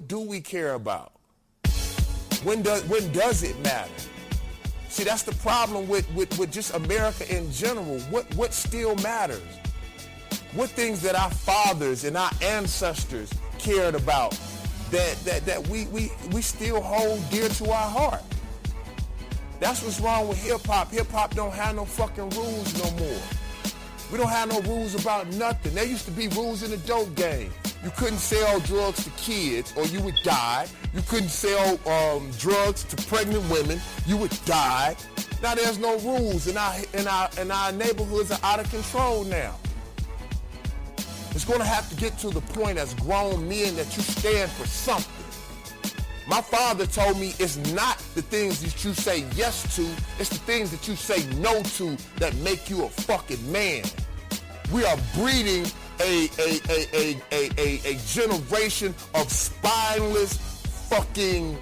what do we care about? When does it matter? See, that's the problem with just America in general. What still matters? What things that our fathers and our ancestors cared about that we still hold dear to our heart? That's what's wrong with hip-hop. Hip-hop don't have no fucking rules no more. We don't have no rules about nothing. There used to be rules in the dope game. You couldn't sell drugs to kids or you would die. You couldn't sell drugs to pregnant women. You would die. Now there's no rules, and our neighborhoods are out of control now. It's going to have to get to the point as grown men that you stand for something. My father told me it's not the things that you say yes to, it's the things that you say no to that make you a fucking man. We are breeding a generation of spineless fucking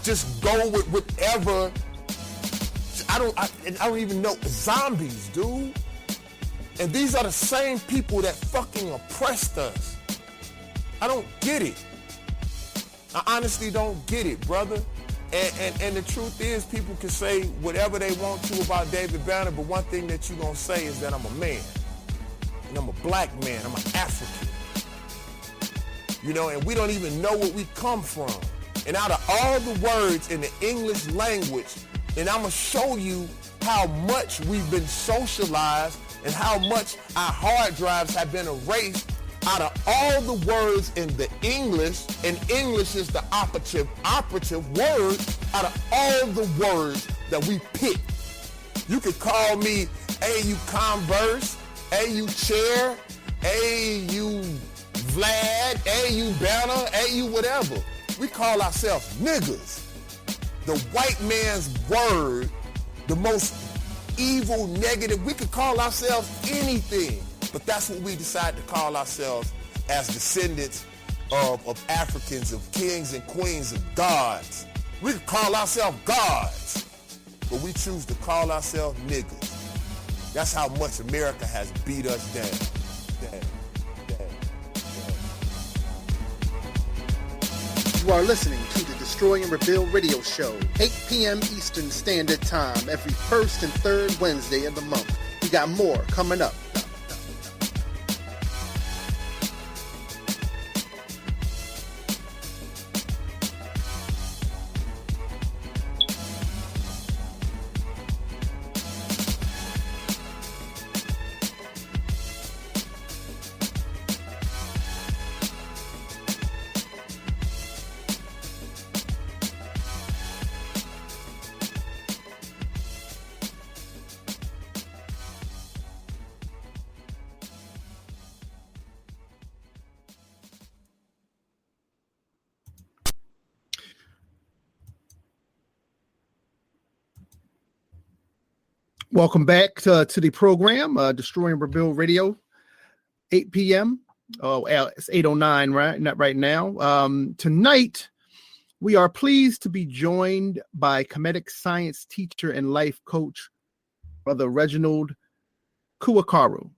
just go with whatever. I don't even know, zombies, dude. And these are the same people that fucking oppressed us. I don't get it. I honestly don't get it, brother. And the truth is, people can say whatever they want to about David Banner, but one thing that you're gonna say is that I'm a man. And I'm a black man, I'm an African. You know, and we don't even know where we come from. And out of all the words in the English language, and I'm gonna show you how much we've been socialized and how much our hard drives have been erased. Out of all the words in the English, and English is the operative word, out of all the words that we pick, you could call me, hey, you Converse, hey, you Chair, hey, you Vlad, hey, you Banner, hey, you whatever. We call ourselves niggas. The white man's word, the most evil, negative, we could call ourselves anything. But that's what we decide to call ourselves as descendants of Africans, of kings and queens, of gods. We could call ourselves gods, but we choose to call ourselves niggas. That's how much America has beat us down. You are listening to the Destroy and Rebuild radio show, 8 p.m. Eastern Standard Time, every first and third Wednesday of the month. We got more coming up. Welcome back to the program, Destroy and Rebuild Radio, 8 p.m. Oh, it's 8:09 right now. Tonight, we are pleased to be joined by Kemetic science teacher and life coach, Brother Reginald Khu-Akaru,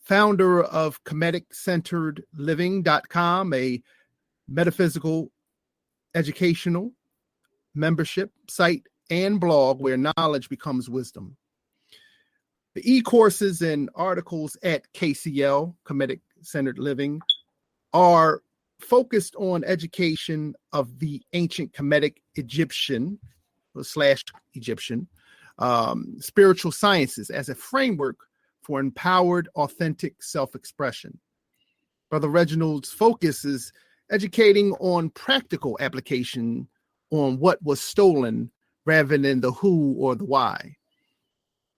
founder of KemeticCenteredLiving.com, a metaphysical educational membership site and blog where knowledge becomes wisdom. The e-courses and articles at KCL, Kemetic Centered Living, are focused on education of the ancient Kemetic Egyptian spiritual sciences as a framework for empowered, authentic self-expression. Brother Reginald's focus is educating on practical application on what was stolen rather than the who or the why.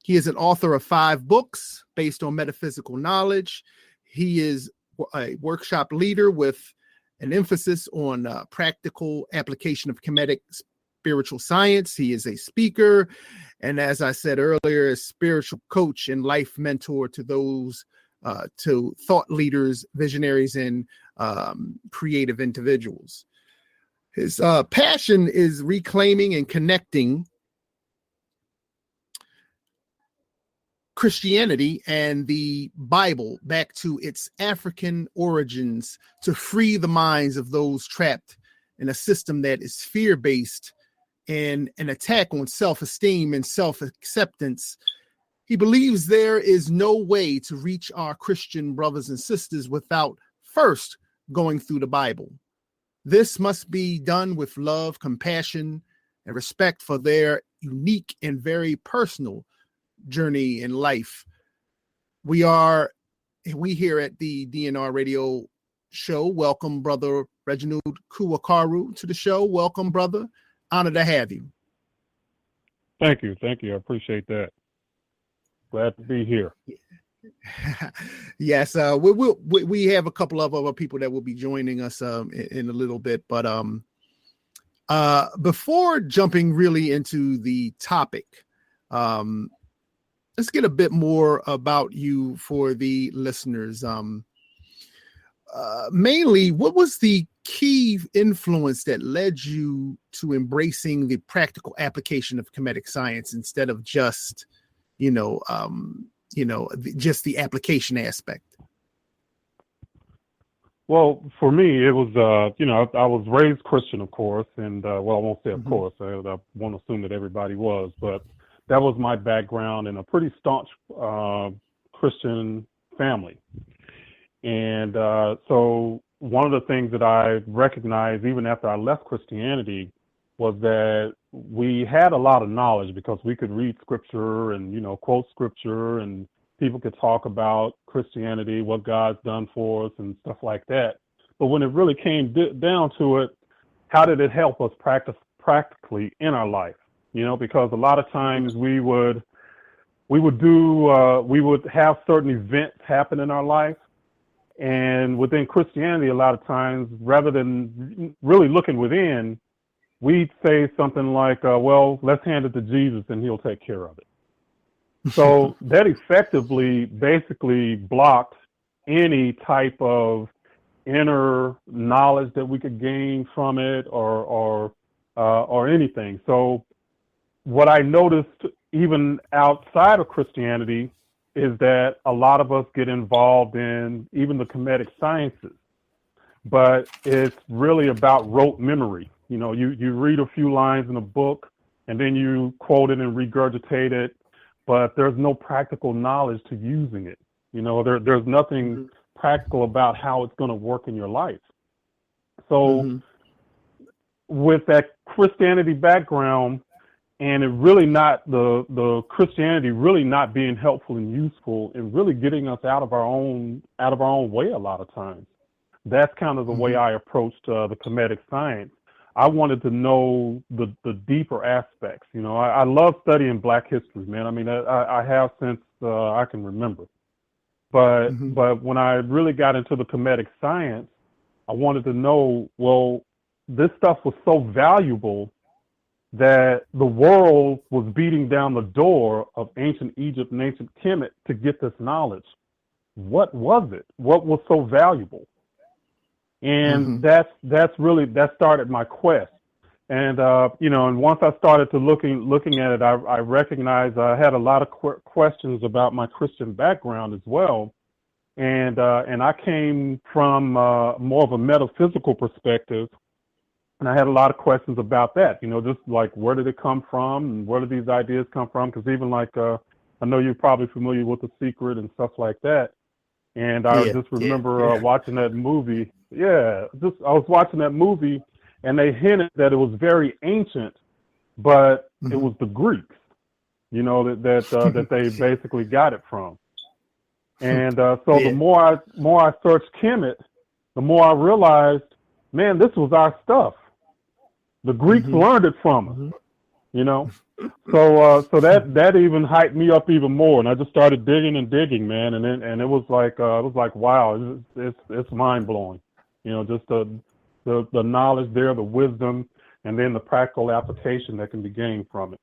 He is an author of 5 books based on metaphysical knowledge. He is a workshop leader with an emphasis on practical application of Kemetic spiritual science. He is a speaker, and as I said earlier, a spiritual coach and life mentor to those, to thought leaders, visionaries, and creative individuals. His passion is reclaiming and connecting Christianity and the Bible back to its African origins to free the minds of those trapped in a system that is fear-based and an attack on self-esteem and self-acceptance. He believes there is no way to reach our Christian brothers and sisters without first going through the Bible. This must be done with love, compassion, and respect for their unique and very personal journey in life. We here at the DNR radio show welcome Brother Reginald Khu-Akaru to the show. Welcome, brother. Honor to have you. Thank you. I appreciate that. Glad to be here. Yes, we have a couple of other people that will be joining us in a little bit, but before jumping really into the topic, let's get a bit more about you for the listeners. Mainly, what was the key influence that led you to embracing the practical application of Kemetic science instead of just just the application aspect? Well, for me, it was, I was raised Christian, of course, and, I won't say of course, I won't assume that everybody was, but that was my background in a pretty staunch Christian family. And so one of the things that I recognized even after I left Christianity was that we had a lot of knowledge because we could read scripture and, quote scripture, and people could talk about Christianity, what God's done for us and stuff like that. But when it really came down to it, how did it help us practically in our life? Because a lot of times we would have certain events happen in our life. And within Christianity, a lot of times, rather than really looking within, we'd say something like, well, let's hand it to Jesus and he'll take care of it. So that effectively basically blocked any type of inner knowledge that we could gain from it or anything. So what I noticed even outside of Christianity is that a lot of us get involved in even the Kemetic sciences, but it's really about rote memory. You read a few lines in a book and then you quote it and regurgitate it, but there's no practical knowledge to using it. There's nothing practical about how it's going to work in your life. So with that Christianity background, and it really not the Christianity really not being helpful and useful and really getting us out of our own way a lot of times. That's kind of the way I approached the Kemetic science. I wanted to know the deeper aspects. I love studying Black history, man. I mean, I have since I can remember. But when I really got into the Kemetic science, I wanted to know, well, this stuff was so valuable that the world was beating down the door of ancient Egypt and ancient Kemet to get this knowledge. What was it? What was so valuable? And that started my quest. And and once I started to looking at it, I recognized I had a lot of questions about my Christian background as well. And I came from more of a metaphysical perspective. And I had a lot of questions about that, just like where did it come from and where did these ideas come from? Because even like, I know you're probably familiar with The Secret and stuff like that. And I just remember watching that movie. I was watching that movie and they hinted that it was very ancient, but it was the Greeks, that they basically got it from. And the more I searched Kemet, the more I realized, man, this was our stuff. The Greeks learned it from us, So that even hyped me up even more, and I just started digging, man, and it was like wow, it's mind blowing, just the knowledge there, the wisdom, and then the practical application that can be gained from it.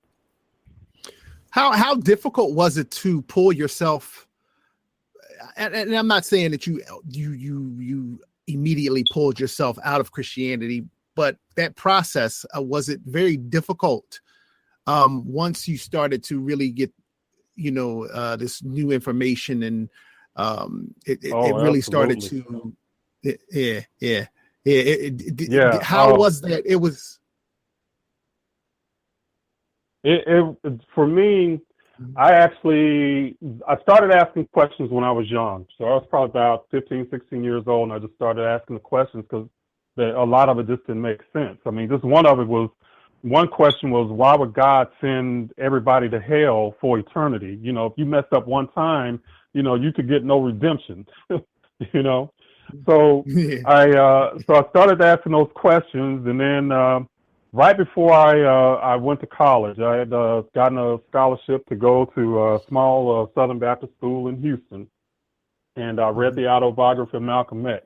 How difficult was it to pull yourself? And I'm not saying that you immediately pulled yourself out of Christianity, but that process, was it very difficult once you started to really get this new information, and it really started to, how was that? It was. It for me, I started asking questions when I was young. So I was probably about 15, 16 years old, and I just started asking the questions because a lot of it just didn't make sense. I mean, just one question was, why would God send everybody to hell for eternity? If you messed up one time, you could get no redemption, So I started asking those questions, and then right before I went to college, I had gotten a scholarship to go to a small Southern Baptist school in Houston, and I read the autobiography of Malcolm X.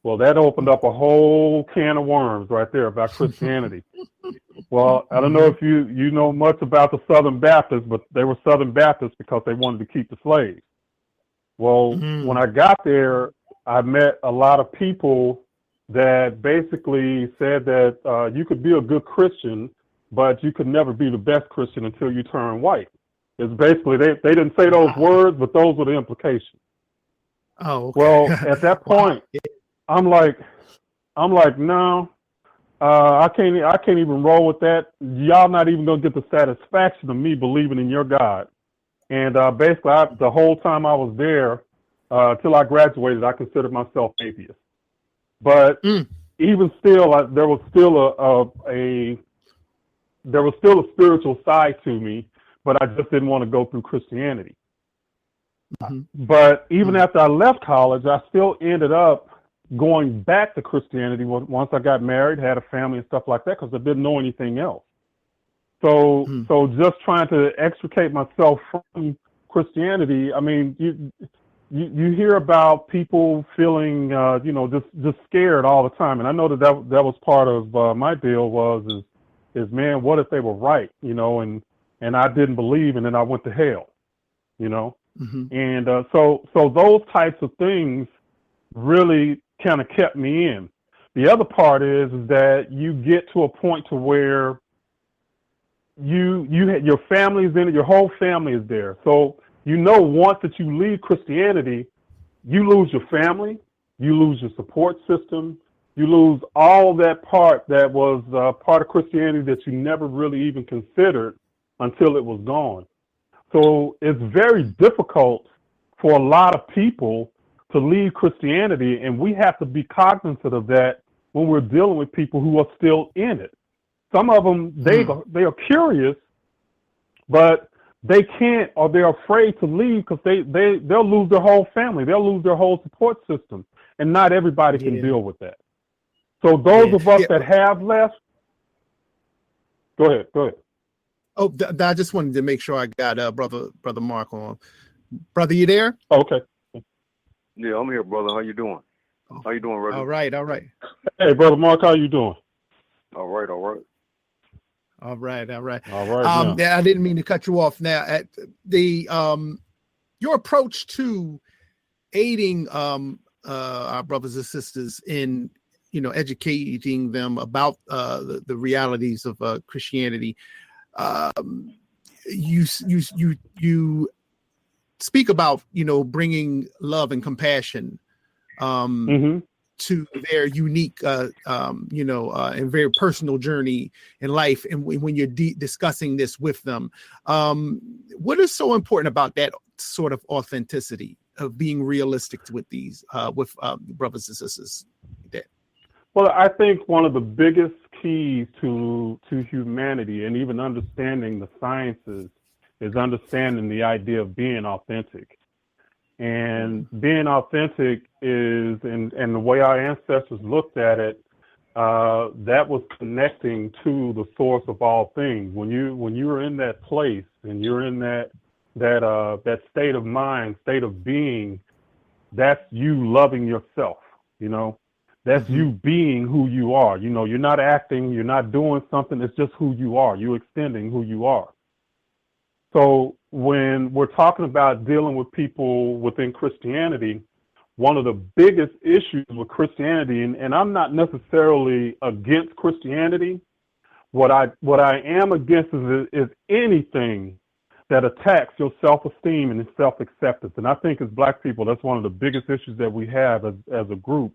Well, that opened up a whole can of worms right there about Christianity. Well, I don't know if you know much about the Southern Baptists, but they were Southern Baptists because they wanted to keep the slaves. Well, when I got there, I met a lot of people that basically said that you could be a good Christian, but you could never be the best Christian until you turn white. It's basically, they didn't say those words, but those were the implications. Oh, okay. Well, at that point, I'm like, no, I can't even roll with that. Y'all not even gonna get the satisfaction of me believing in your God. And basically, the whole time I was there, till I graduated, I considered myself atheist. But even still, there was still a spiritual side to me, but I just didn't want to go through Christianity. But even after I left college, I still ended up going back to Christianity once I got married, had a family and stuff like that, because I didn't know anything else. So just trying to extricate myself from Christianity, I mean, you hear about people feeling, just scared all the time. And I know that was part of my deal is man, what if they were right, and I didn't believe, and then I went to hell, And so those types of things really kind of kept me in. The other part is that you get to a point to where your family is in it, your whole family is there. So once that you leave Christianity, you lose your family, you lose your support system, you lose all that part that was part of Christianity that you never really even considered until it was gone. So it's very difficult for a lot of people to leave Christianity, and we have to be cognizant of that when we're dealing with people who are still in it. Some of them, they are curious, but they can't, or they're afraid to leave because they'll lose their whole family. They'll lose their whole support system, and not everybody can deal with that. So those of us that have left, go ahead. Oh, I just wanted to make sure I got brother Mark on. Brother, you there? Okay. Yeah, I'm here, brother. How you doing? How you doing, Reggie? All right. Hey, brother Mark, how you doing? All right. All right. Yeah. I didn't mean to cut you off. Now, at the your approach to aiding our brothers and sisters in educating them about the realities of Christianity, you speak about bringing love and compassion to their unique and very personal journey in life, and when you're discussing this with them, what is so important about that sort of authenticity of being realistic with these brothers and sisters? Well, I think one of the biggest keys to humanity and even understanding the sciences is understanding the idea of being authentic. And being authentic is, and the way our ancestors looked at it, that was connecting to the source of all things. When you are in that place and you're in that state of mind, state of being, that's you loving yourself, That's you being who you are. You're not acting, you're not doing something, it's just who you are. You're extending who you are. So when we're talking about dealing with people within Christianity, one of the biggest issues with Christianity, and I'm not necessarily against Christianity, what I am against is anything that attacks your self-esteem and self-acceptance. And I think as Black people, that's one of the biggest issues that we have as a group,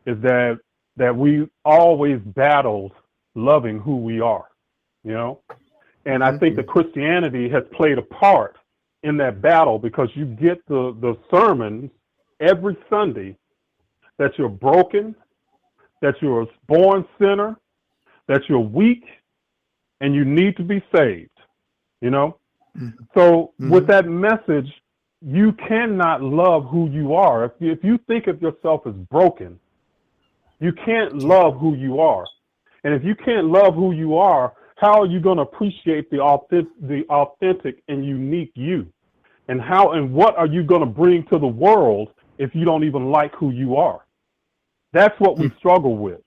is that we always battled loving who we are, you know? And I think that Christianity has played a part in that battle, because you get the sermons every Sunday that you're broken, that you're a born sinner, that you're weak, and you need to be saved, you know? So with that message, you cannot love who you are. If you think of yourself as broken, you can't love who you are. And if you can't love who you are, how are you going to appreciate the authentic and unique you? And what are you going to bring to the world if you don't even like who you are? That's what we struggle with.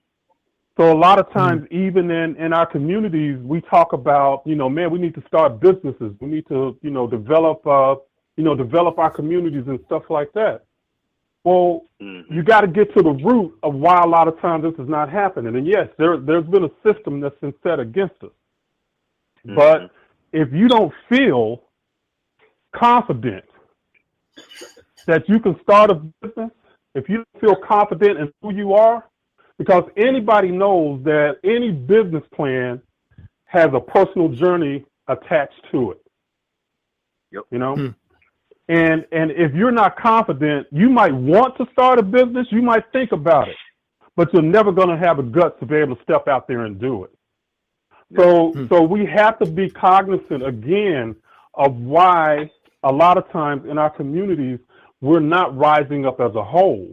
So a lot of times, even in our communities, we talk about, you know, man, we need to start businesses. We need to, you know, develop our communities and stuff like that. Well, you got to get to the root of why a lot of times this is not happening. And yes, there's been a system that's been set against us. But if you don't feel confident that you can start a business, if you don't feel confident in who you are, because anybody knows that any business plan has a personal journey attached to it. Yep. You know? And if you're not confident, you might want to start a business, you might think about it, but you're never going to have the guts to be able to step out there and do it. So we have to be cognizant again of why a lot of times in our communities, we're not rising up as a whole.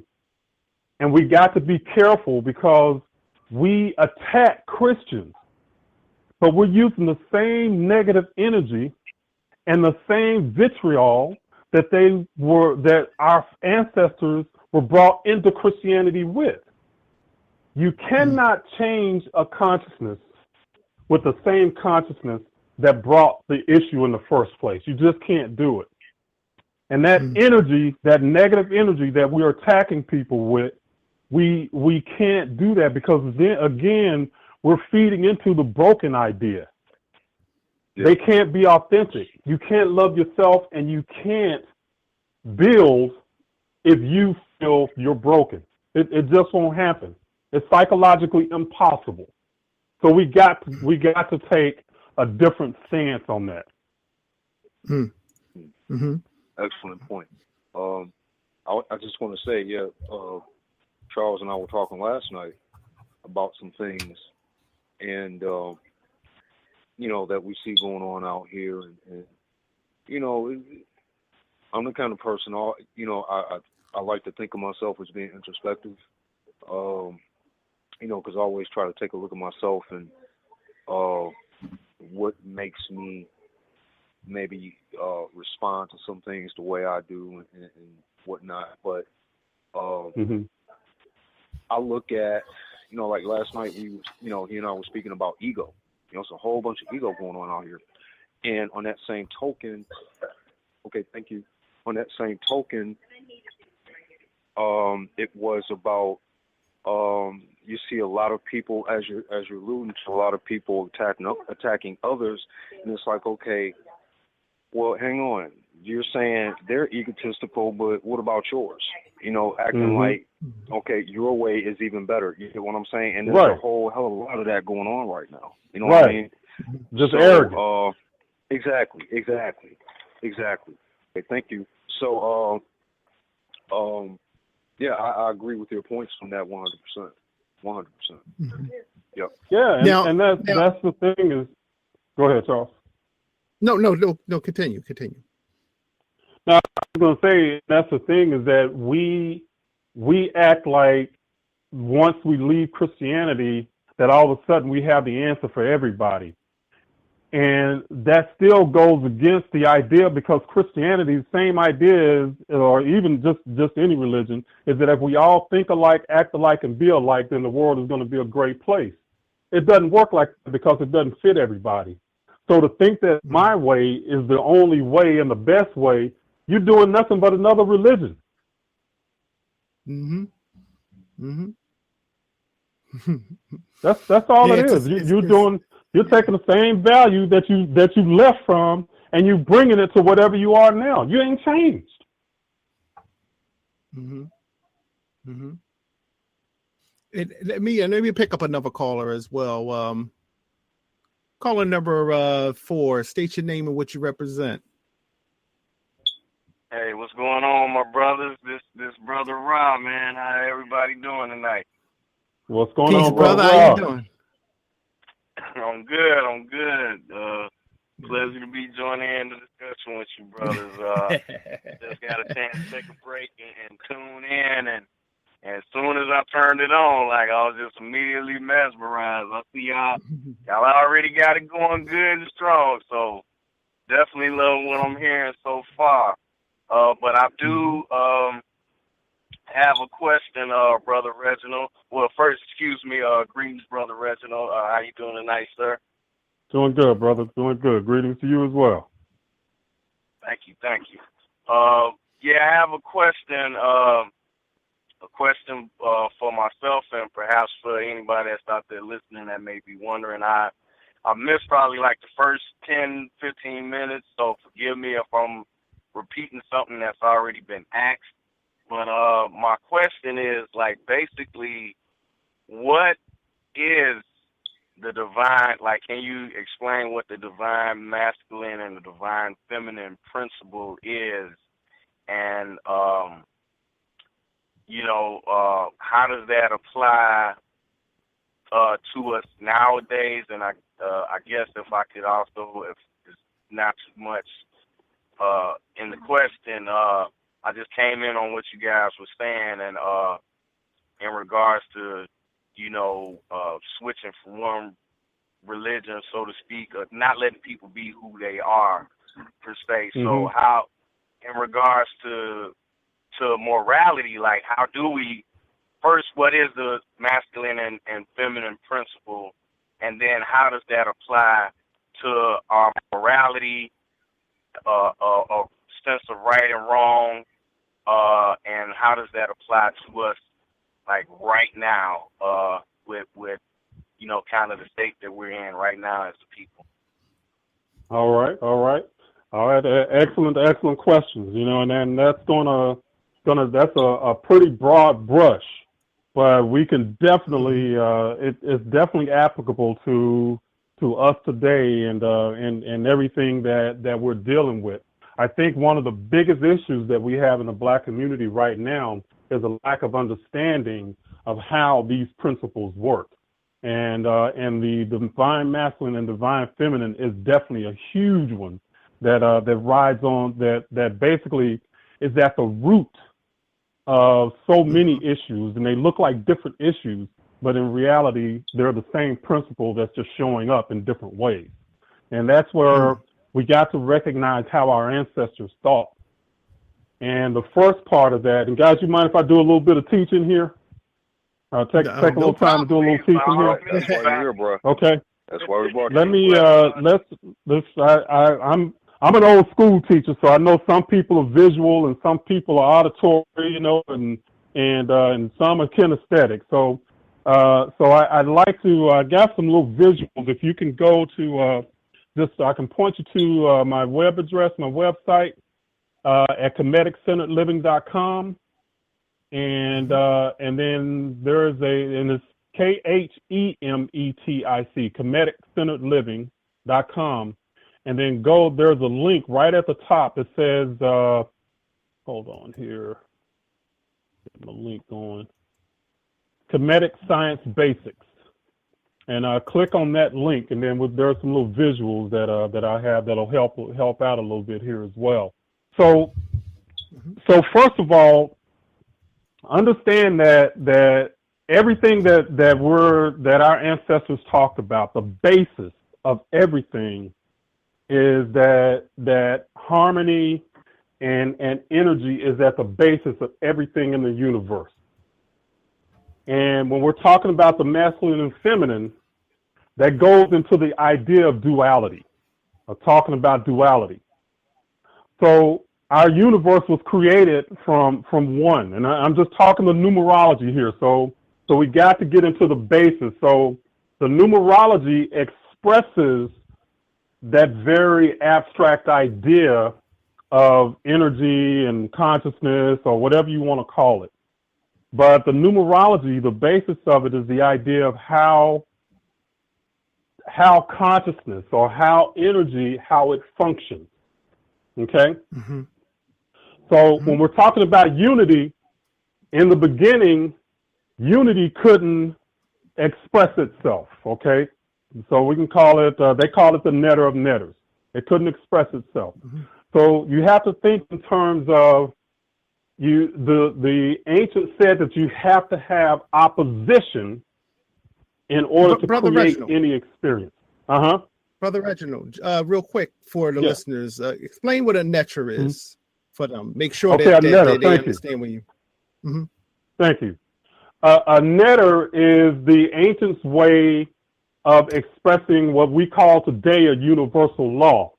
And we got to be careful, because we attack Christians, but we're using the same negative energy and the same vitriol that our ancestors were brought into Christianity with. You cannot change a consciousness with the same consciousness that brought the issue in the first place. You just can't do it. And that energy, that negative energy that we're attacking people with, we can't do that, because then again, we're feeding into the broken idea. They can't be authentic. You can't love yourself, and you can't build if you feel you're broken. It just won't happen. It's psychologically impossible. So we got to take a different stance on that. Excellent point. I just want to say, Charles and I were talking last night about some things, and you know, that we see going on out here, and you know, I'm the kind of person, you know, I like to think of myself as being introspective, you know, because I always try to take a look at myself and what makes me maybe respond to some things the way I do and whatnot. But I look at, you know, like last night he and I were speaking about ego. You know, it's a whole bunch of ego going on out here. And on that same token, okay, thank you. On that same token, it was about you see a lot of people, as you're alluding to, a lot of people attacking others, and it's like, okay, well, hang on. You're saying they're egotistical, but what about yours? You know, acting like, okay, your way is even better. You get what I'm saying? And there's a whole hell of a lot of that going on right now. You know what I mean? Just arrogant. Exactly. Okay, thank you. So, yeah, I agree with your points on that 100%. 100%. Yep. Yeah, and that's the thing is. Go ahead, Charles. No. Continue. Now, I was going to say, that's the thing, is that we act like once we leave Christianity, that all of a sudden we have the answer for everybody. And that still goes against the idea, because Christianity, the same idea is, or even just any religion, is that if we all think alike, act alike, and be alike, then the world is going to be a great place. It doesn't work like that, because it doesn't fit everybody. So to think that my way is the only way and the best way, you're doing nothing but another religion. That's all it is. You're taking the same value that you left from, and you bringing it to whatever you are now. You ain't changed. Mm-hmm. Mm-hmm. Let me pick up another caller as well. Caller number 4. State your name and what you represent. Hey, what's going on, my brothers? This brother Rob, man. How everybody doing tonight? What's going Peace, on, brother? Rob? How you doing? I'm good. Pleasure to be joining in the discussion with you, brothers. Just got a chance to take a break and tune in, and as soon as I turned it on, like I was just immediately mesmerized. I see y'all already got it going good and strong, so definitely love what I'm hearing so far. But I do have a question, Brother Reginald. Well, first, excuse me, greetings, Brother Reginald. How you doing tonight, sir? Doing good, brother. Doing good. Greetings to you as well. Thank you. Yeah, I have a question. For myself and perhaps for anybody that's out there listening that may be wondering. I missed probably like the first 10, 15 minutes, so forgive me if I'm repeating something that's already been asked. But my question is, like, basically, what is the divine, like, can you explain what the divine masculine and the divine feminine principle is? And, how does that apply to us nowadays? And I guess if I could also, if it's not too much in the question, I just came in on what you guys were saying, and in regards to, switching from one religion, so to speak, or not letting people be who they are, per se. Mm-hmm. So how, in regards to morality, like, how do we, first, what is the masculine and feminine principle, and then how does that apply to our morality, a sense of right and wrong, and how does that apply to us, like, right now, with kind of the state that we're in right now as the people? All right. Excellent questions. And then that's that's a pretty broad brush, but we can definitely it's definitely applicable to us today and everything that we're dealing with. I think one of the biggest issues that we have in the Black community right now is a lack of understanding of how these principles work. And the divine masculine and divine feminine is definitely a huge one that rides on, that basically is at the root of so many issues, and they look like different issues, but in reality, they're the same principle that's just showing up in different ways. And that's where we got to recognize how our ancestors thought. And the first part of that, and guys, you mind if I do a little bit of teaching here? Take a little time to do a little teaching here. That's why you're here, bro. Okay. That's why we brought you. Let me I'm an old school teacher, so I know some people are visual and some people are auditory, and some are kinesthetic. So I'd like to got some little visuals. If you can go to I can point you to my web address, my website at KemeticCenteredLiving.com, and then there is and it's KHEMETIC, KemeticCenteredLiving.com. And then there's a link right at the top. It says, hold on here. Get my link going. Kemetic Science Basics. And click on that link, and then there are some little visuals that I have that'll help out a little bit here as well. So first of all, understand that everything that our ancestors talked about, the basis of everything, is that harmony and energy is at the basis of everything in the universe. And when we're talking about the masculine and feminine, that goes into the idea of duality, of talking about duality. So our universe was created from one, and I'm just talking the numerology here. So we got to get into the basis. So the numerology expresses that very abstract idea of energy and consciousness, or whatever you want to call it. But the numerology, the basis of it, is the idea of how consciousness or how energy, how it functions. Okay? Mm-hmm. So when we're talking about unity, in the beginning, unity couldn't express itself, okay? So we can call it, they call it the netter of netters. It couldn't express itself. Mm-hmm. So you have to think in terms of, the ancients said that you have to have opposition in order to Brother create Reginald. any experience. Uh-huh. Brother Reginald, real quick for the Yeah. listeners, explain what a netter is for them. Make sure Okay, that a netter, they thank understand when you. Mm-hmm. Thank you. A netter is the ancients' way of expressing what we call today a universal law.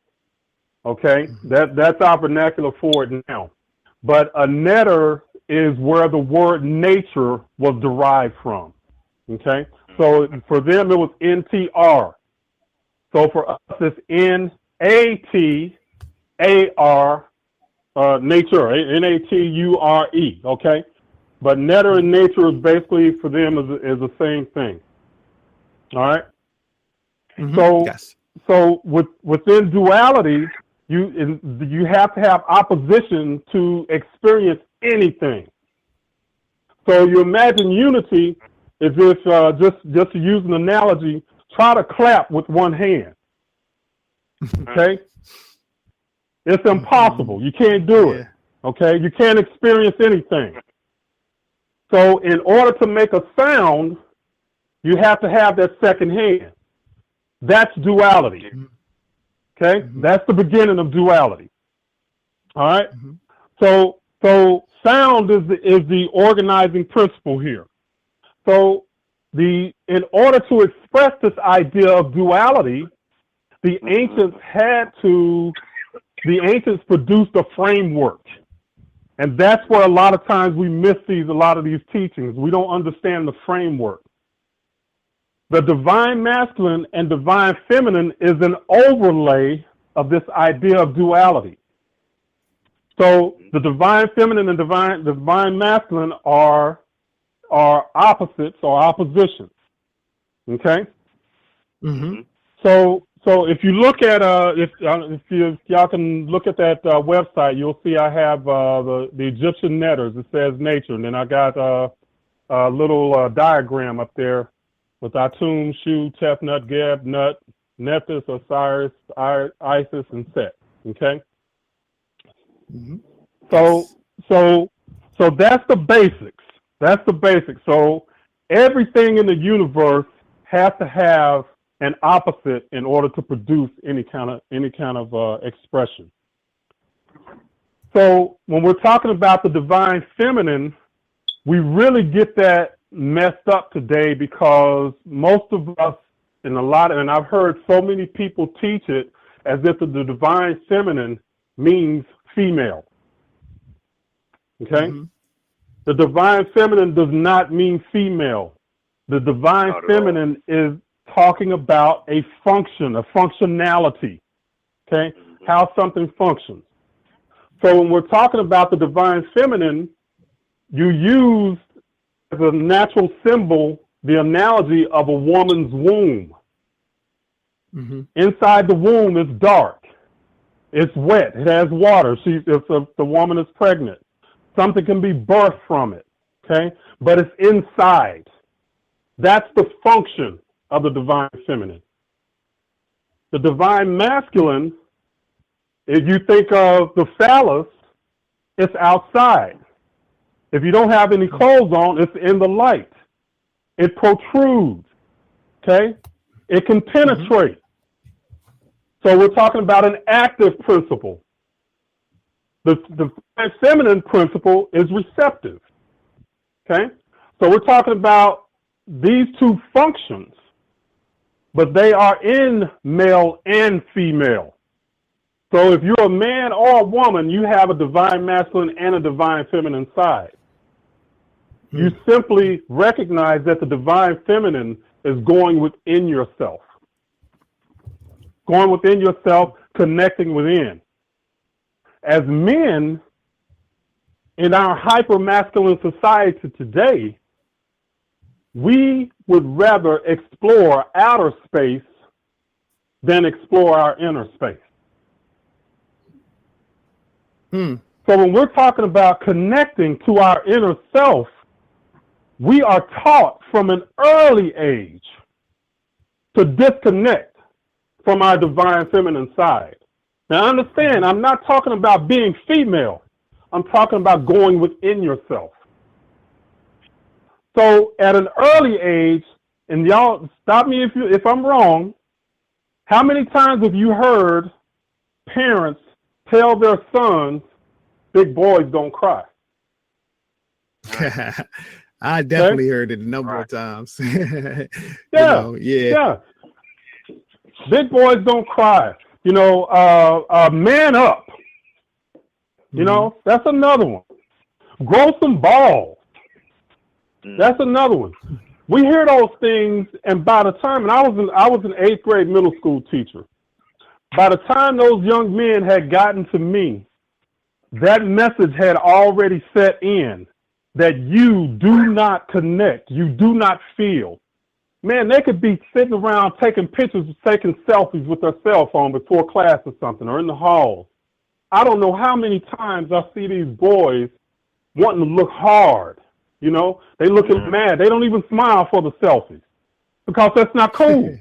Okay, that's our vernacular for it now. But a netter is where the word nature was derived from. Okay, so for them it was NTR. So for us it's NATAR, nature, NATURE. Okay, but netter and nature is basically for them is the same thing. All right. Mm-hmm. So Yes. So within duality, you have to have opposition to experience anything. So you imagine unity is if just to use an analogy, try to clap with one hand. Okay, it's impossible. You can't do it. Okay, you can't experience anything. So in order to make a sound, you have to have that second hand. That's duality. Okay, that's the beginning of duality. All right. So sound is the organizing principle here. So in order to express this idea of duality, the ancients produced a framework. And that's where a lot of times we miss a lot of these teachings. We don't understand the framework. The divine masculine and divine feminine is an overlay of this idea of duality. So the divine feminine and divine masculine are opposites or oppositions. Okay? Mm-hmm. So if you look at if y'all can look at that website, you'll see I have the Egyptian netters. It says nature, and then I got a little diagram up there with Atum, Shu, Tefnut, Geb, Nut, Nephthys, Osiris, Isis, and Set. Okay. Mm-hmm. So that's the basics. That's the basics. So everything in the universe has to have an opposite in order to produce any kind of expression. So when we're talking about the divine feminine, we really get that messed up today because most of us, and I've heard so many people teach it as if the divine feminine means female. Okay? Mm-hmm. The divine feminine does not mean female. The divine feminine is talking about a function, a functionality. Okay? How something functions. So when we're talking about the divine feminine, you use as a natural symbol the analogy of a woman's womb. Mm-hmm. Inside the womb is dark. It's wet. It has water. If the woman is pregnant, something can be birthed from it. Okay? But it's inside. That's the function of the divine feminine. The divine masculine, if you think of the phallus, it's outside. If you don't have any clothes on, it's in the light. It protrudes. Okay? It can penetrate. So we're talking about an active principle. The feminine principle is receptive. Okay? So we're talking about these two functions, but they are in male and female. So if you're a man or a woman, you have a divine masculine and a divine feminine side. You simply recognize that the divine feminine is going within yourself. going within yourself, connecting within. As men, in our hyper-masculine society today, we would rather explore outer space than explore our inner space. So when we're talking about connecting to our inner self, we are taught from an early age to disconnect from our divine feminine side. Now understand, I'm not talking about being female. I'm talking about going within yourself. So at an early age, and y'all stop me if I'm wrong, how many times have you heard parents tell their sons, big boys don't cry? I definitely heard it a number of times. Yeah. Big boys don't cry. Man up. That's another one. Grow some balls. That's another one. We hear those things, and by the time, and I was an 8th grade middle school teacher. By the time those young men had gotten to me, that message had already set in that you do not connect, you do not feel. Man, they could be sitting around taking pictures, taking selfies with their cell phone before class or something, or in the halls. I don't know how many times I see these boys wanting to look hard. They looking mad. They don't even smile for the selfies because that's not cool.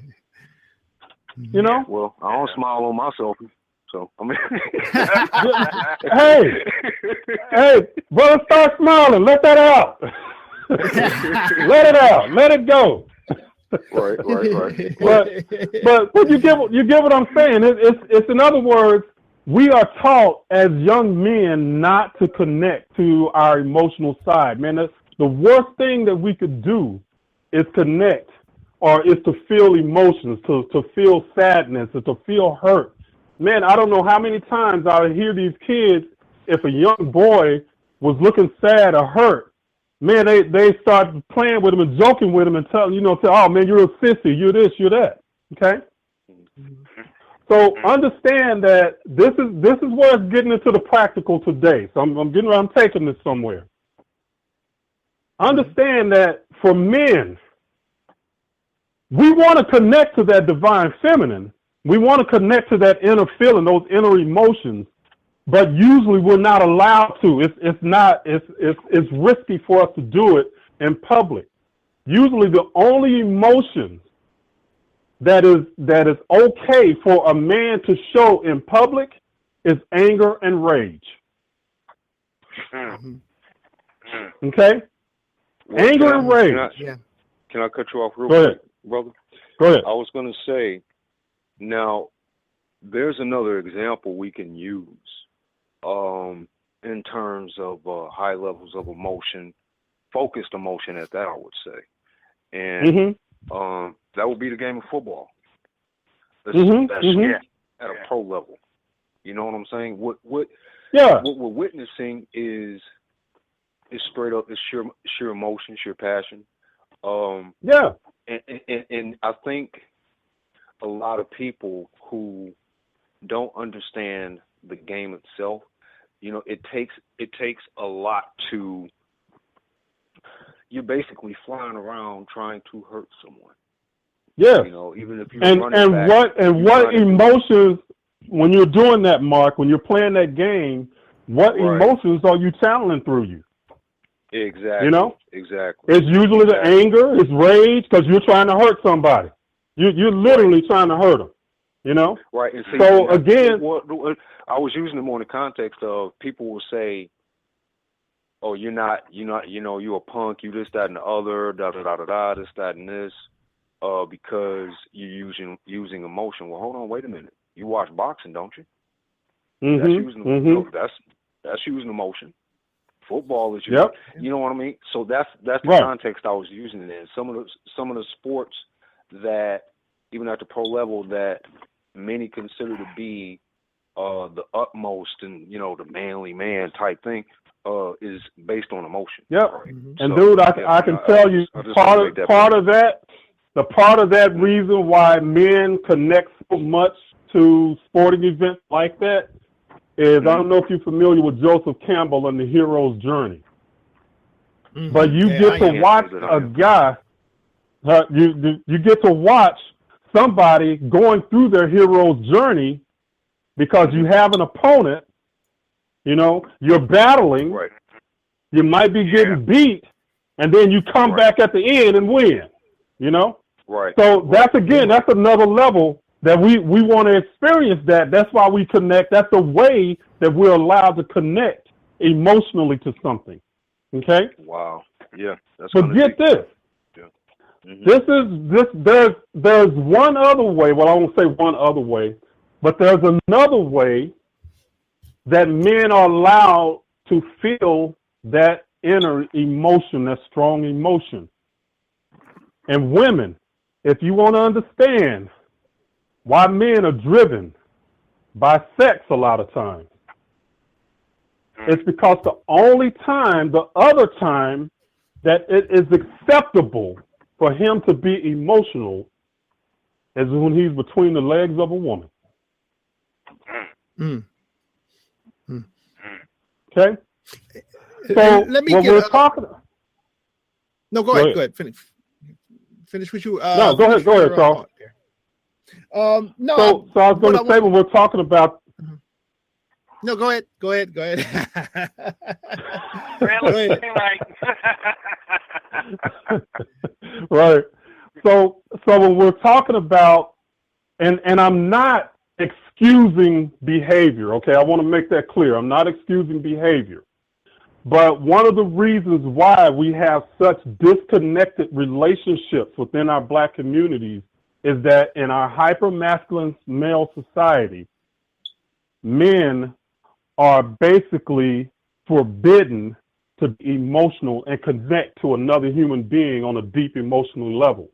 Well, I don't smile on my selfies, so I mean. hey, brother, start smiling. Let that out. Let it out. Let it go. Right. But you get what I'm saying. It's in other words, we are taught as young men not to connect to our emotional side. Man, the worst thing that we could do is connect, or is to feel emotions, to feel sadness, or to feel hurt. Man, I don't know how many times I would hear these kids, if a young boy was looking sad or hurt, man, they start playing with him and joking with him and tell, oh man, you're a sissy, you're this, you're that. Okay? So understand that this is where it's getting into the practical today. So I'm taking this somewhere. Understand that for men, we want to connect to that divine feminine. We want to connect to that inner feeling, those inner emotions, but usually we're not allowed to. It's risky for us to do it in public. Usually the only emotions that is okay for a man to show in public is anger and rage. Okay? Well, anger and rage. Can I cut you off real quick, brother? Go ahead. I was going to say, now, there's another example we can use in terms of high levels of emotion, focused emotion at that, I would say. And that would be the game of football. That's at a pro level. You know what I'm saying? What we're witnessing is straight up, it's sheer emotion, sheer passion. And I think a lot of people who don't understand the game itself, it takes a lot to. You're basically flying around trying to hurt someone. Yeah. Even if you what emotions, when you're doing that, Mark, when you're playing that game, what emotions are you channeling through you? Exactly. Exactly. It's usually the anger, it's rage, because you're trying to hurt somebody. You're literally trying to hurt them. Right. And see, so again, I was using it more in the context of people will say, "Oh, you're not, you're a punk, you this, that, and the other, this, that, and this, because you're using emotion." Well, hold on, wait a minute. You watch boxing, don't you? That's using that's using emotion. Football is using, you know what I mean? So that's the context I was using it in. Some of the sports that even at the pro level that many consider to be the utmost and the manly man type thing. Is based on emotion. Yep. And dude, I can tell you part of that reason why men connect so much to sporting events like that is, I don't know if you're familiar with Joseph Campbell and the hero's journey, but you get to watch a guy, you get to watch somebody going through their hero's journey because you have an opponent, you know, you're battling, you might be getting beat, and then you come back at the end and win, you know? So that's, again, that's another level that we want to experience that. That's why we connect. That's a way that we're allowed to connect emotionally to something. Okay? Wow. Yeah. That's but get this. There's one other way. Well, I won't say one other way, but there's another way that men are allowed to feel that inner emotion, that strong emotion. And women, if you want to understand why men are driven by sex a lot of times, it's because the other time that it is acceptable for him to be emotional is when he's between the legs of a woman. Okay? So let me we're talking. No, go ahead. Finish what you. No, go ahead, Carl. No. So I was going to say when we're talking about. No, go ahead. Go ahead. Right. So when we're talking about, and I'm not excusing behavior. Okay, I want to make that clear. I'm not excusing behavior. But one of the reasons why we have such disconnected relationships within our Black communities is that in our hyper-masculine male society, men are basically forbidden to be emotional and connect to another human being on a deep emotional level.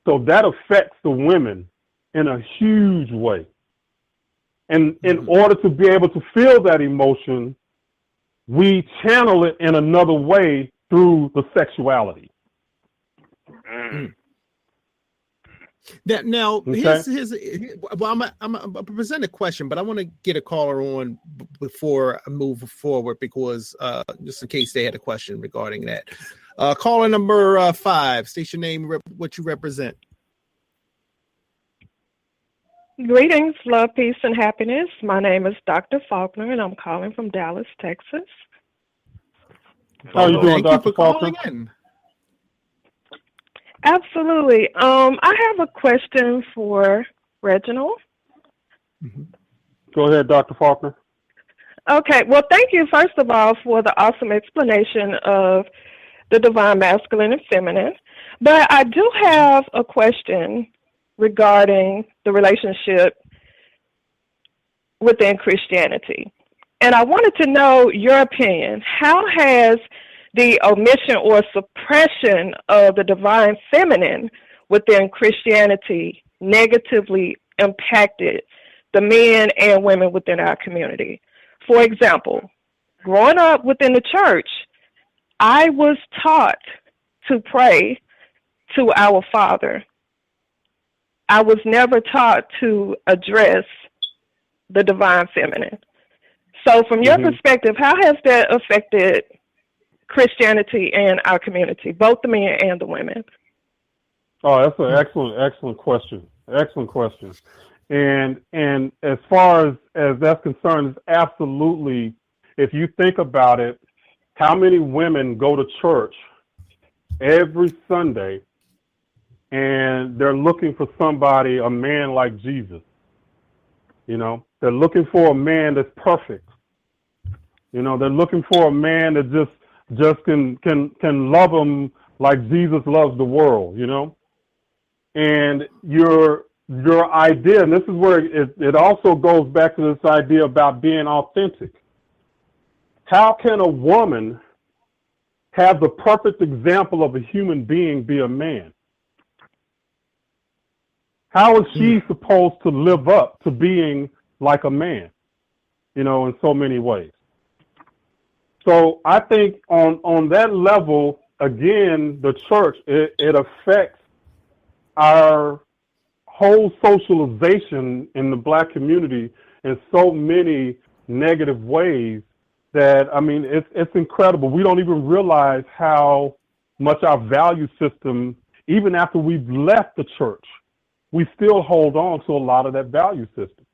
So that affects the women in a huge way. And in order to be able to feel that emotion, we channel it in another way through the sexuality. Now, well, I'm a present a question, but I want to get a caller on before I move forward because just in case they had a question regarding that. Caller number 5, state your name, what you represent. Greetings, love, peace, and happiness. My name is Dr. Faulkner, and I'm calling from Dallas, Texas. How are you doing, Dr. Faulkner? Absolutely. I have a question for Reginald. Go ahead, Dr. Faulkner. Okay. Well, thank you, first of all, for the awesome explanation of the divine masculine and feminine. But I do have a question regarding the relationship within Christianity. And I wanted to know your opinion. How has the omission or suppression of the divine feminine within Christianity negatively impacted the men and women within our community? For example, growing up within the church, I was taught to pray to our Father. I was never taught to address the divine feminine. So from your perspective, how has that affected Christianity and our community, both the men and the women? Oh, that's an excellent question. Excellent question. And as far as that's concerned, it's absolutely, if you think about it, how many women go to church every Sunday and they're looking for somebody, a man like Jesus? You know, they're looking for a man that's perfect. You know, they're looking for a man that just can love them like Jesus loves the world, you know? And your idea, and this is where it also goes back to this idea about being authentic. How can a woman have the perfect example of a human being be a man? How is she supposed to live up to being like a man, you know, in so many ways? So I think on that level, again, the church, it affects our whole socialization in the Black community in so many negative ways that, I mean, it's incredible. We don't even realize how much our value system, even after we've left the church, we still hold on to a lot of that value system.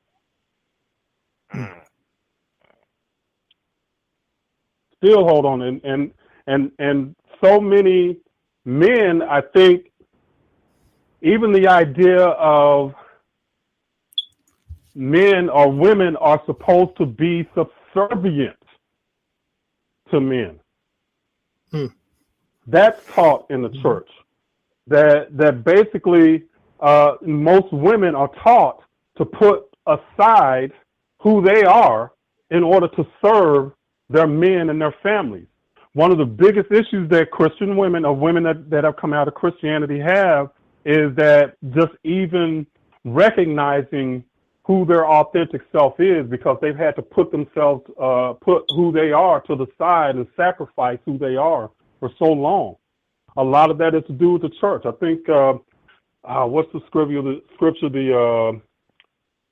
Still hold on, and so many men, I think, even the idea of men or women are supposed to be subservient to men. That's taught in the church. That basically most women are taught to put aside who they are in order to serve their men and their families. One of the biggest issues that Christian women, or women that have come out of Christianity, have is that just even recognizing who their authentic self is, because they've had to put themselves, put who they are to the side and sacrifice who they are for so long. A lot of that is to do with the church. I think, what's the scripture? The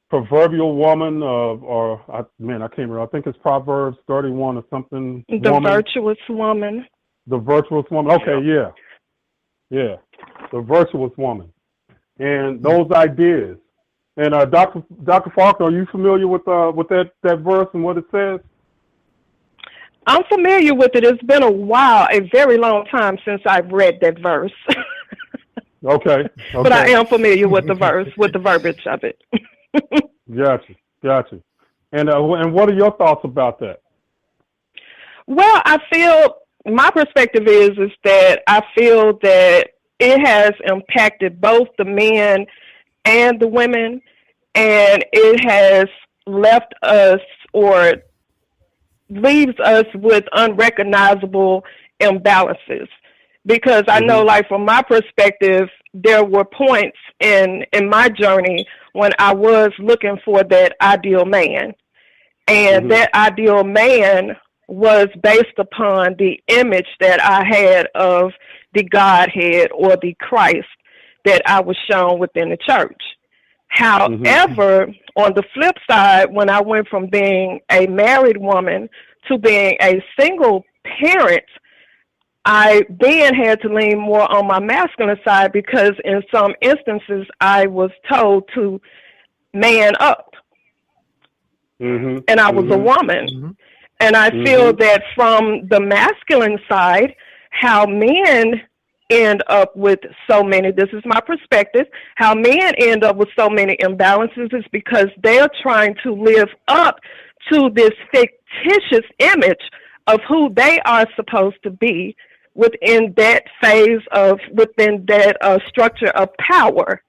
proverbial woman, I can't remember. I think it's Proverbs 31 or something. The virtuous woman. The virtuous woman. Okay, yeah. The virtuous woman, and those ideas. And Dr. Faulkner, are you familiar with that verse and what it says? I'm familiar with it. It's been a while, a very long time since I've read that verse. Okay. But I am familiar with the verse, with the verbiage of it. Gotcha. And what are your thoughts about that? Well, I feel my perspective is that I feel that it has impacted both the men and the women, and it has left us or leaves us with unrecognizable imbalances. Because I know, like, from my perspective, there were points in my journey when I was looking for that ideal man. And that ideal man was based upon the image that I had of the Godhead or the Christ that I was shown within the church. However, on the flip side, when I went from being a married woman to being a single parent, I then had to lean more on my masculine side, because in some instances I was told to man up. And I was a woman. And I feel that from the masculine side, how men end up with so many, this is my perspective, how men end up with so many imbalances is because they're trying to live up to this fictitious image of who they are supposed to be within that phase of, within that structure of power.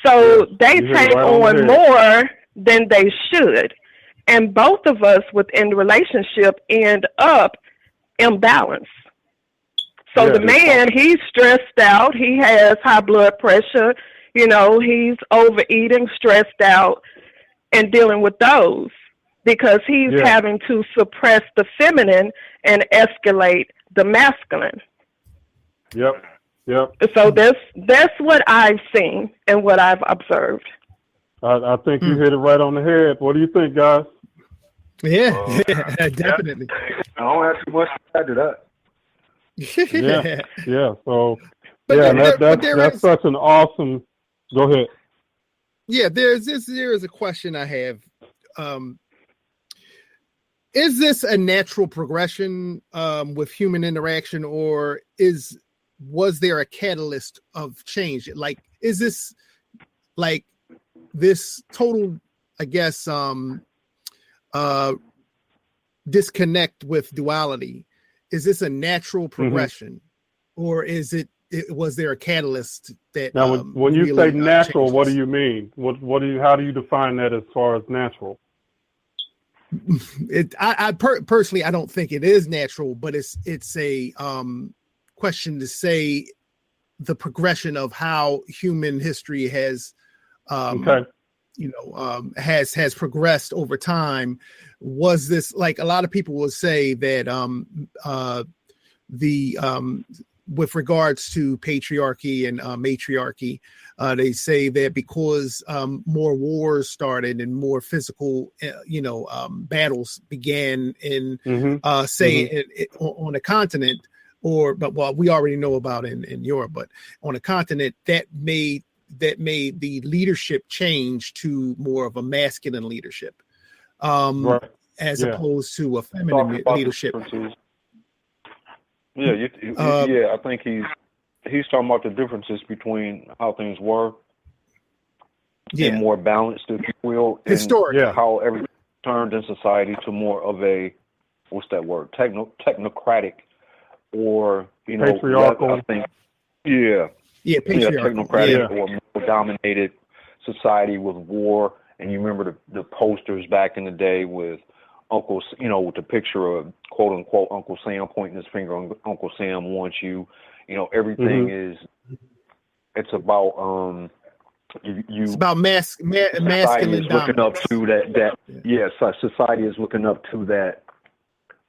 So they take on more than they should. And both of us within the relationship end up imbalanced. So the man, he's stressed out. He has high blood pressure. You know, he's overeating, stressed out, and dealing with those because he's having to suppress the feminine and escalate the masculine. Yep. So that's what I've seen and what I've observed. I think you hit it right on the head. What do you think, guys? Yeah, definitely. I don't have too much to add to that. So, but that's such an awesome. Go ahead. Yeah, there is a question I have. Is this a natural progression with human interaction, or was there a catalyst of change? Like, is this like this total, I guess, disconnect with duality? Is this a natural progression, or was there a catalyst that? Now, when you say natural, what do you mean? How do you define that as far as natural? Personally, I don't think it is natural, but it's a question to say the progression of how human history has, has progressed over time. Was this, like, a lot of people will say that with regards to patriarchy and matriarchy, they say that because more wars started and more physical, battles began in, on a continent, but we already know about in Europe, but on a continent that made the leadership change to more of a masculine leadership, as opposed to a feminine leadership. Yeah, I think he's talking about the differences between how things were, and more balanced, if you will, historically, how everything turned in society to more of a, what's that word, technocratic, or patriarchal. I think, patriarchal, technocratic or more dominated society with war. And you remember the posters back in the day with Uncle, with the picture of quote unquote Uncle Sam pointing his finger on Uncle Sam wants you. Everything is. It's about It's about masculine is looking up to that. Society is looking up to that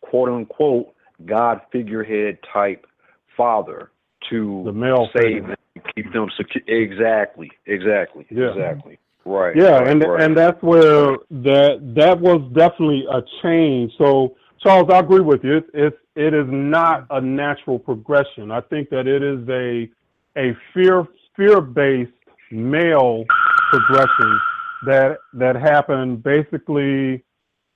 quote unquote God figurehead type father to the male save them, keep them secure. Exactly. Right. Yeah, and that's where that was definitely a change. So, Charles, I agree with you. It is not a natural progression. I think that it is a fear-based male progression that happened basically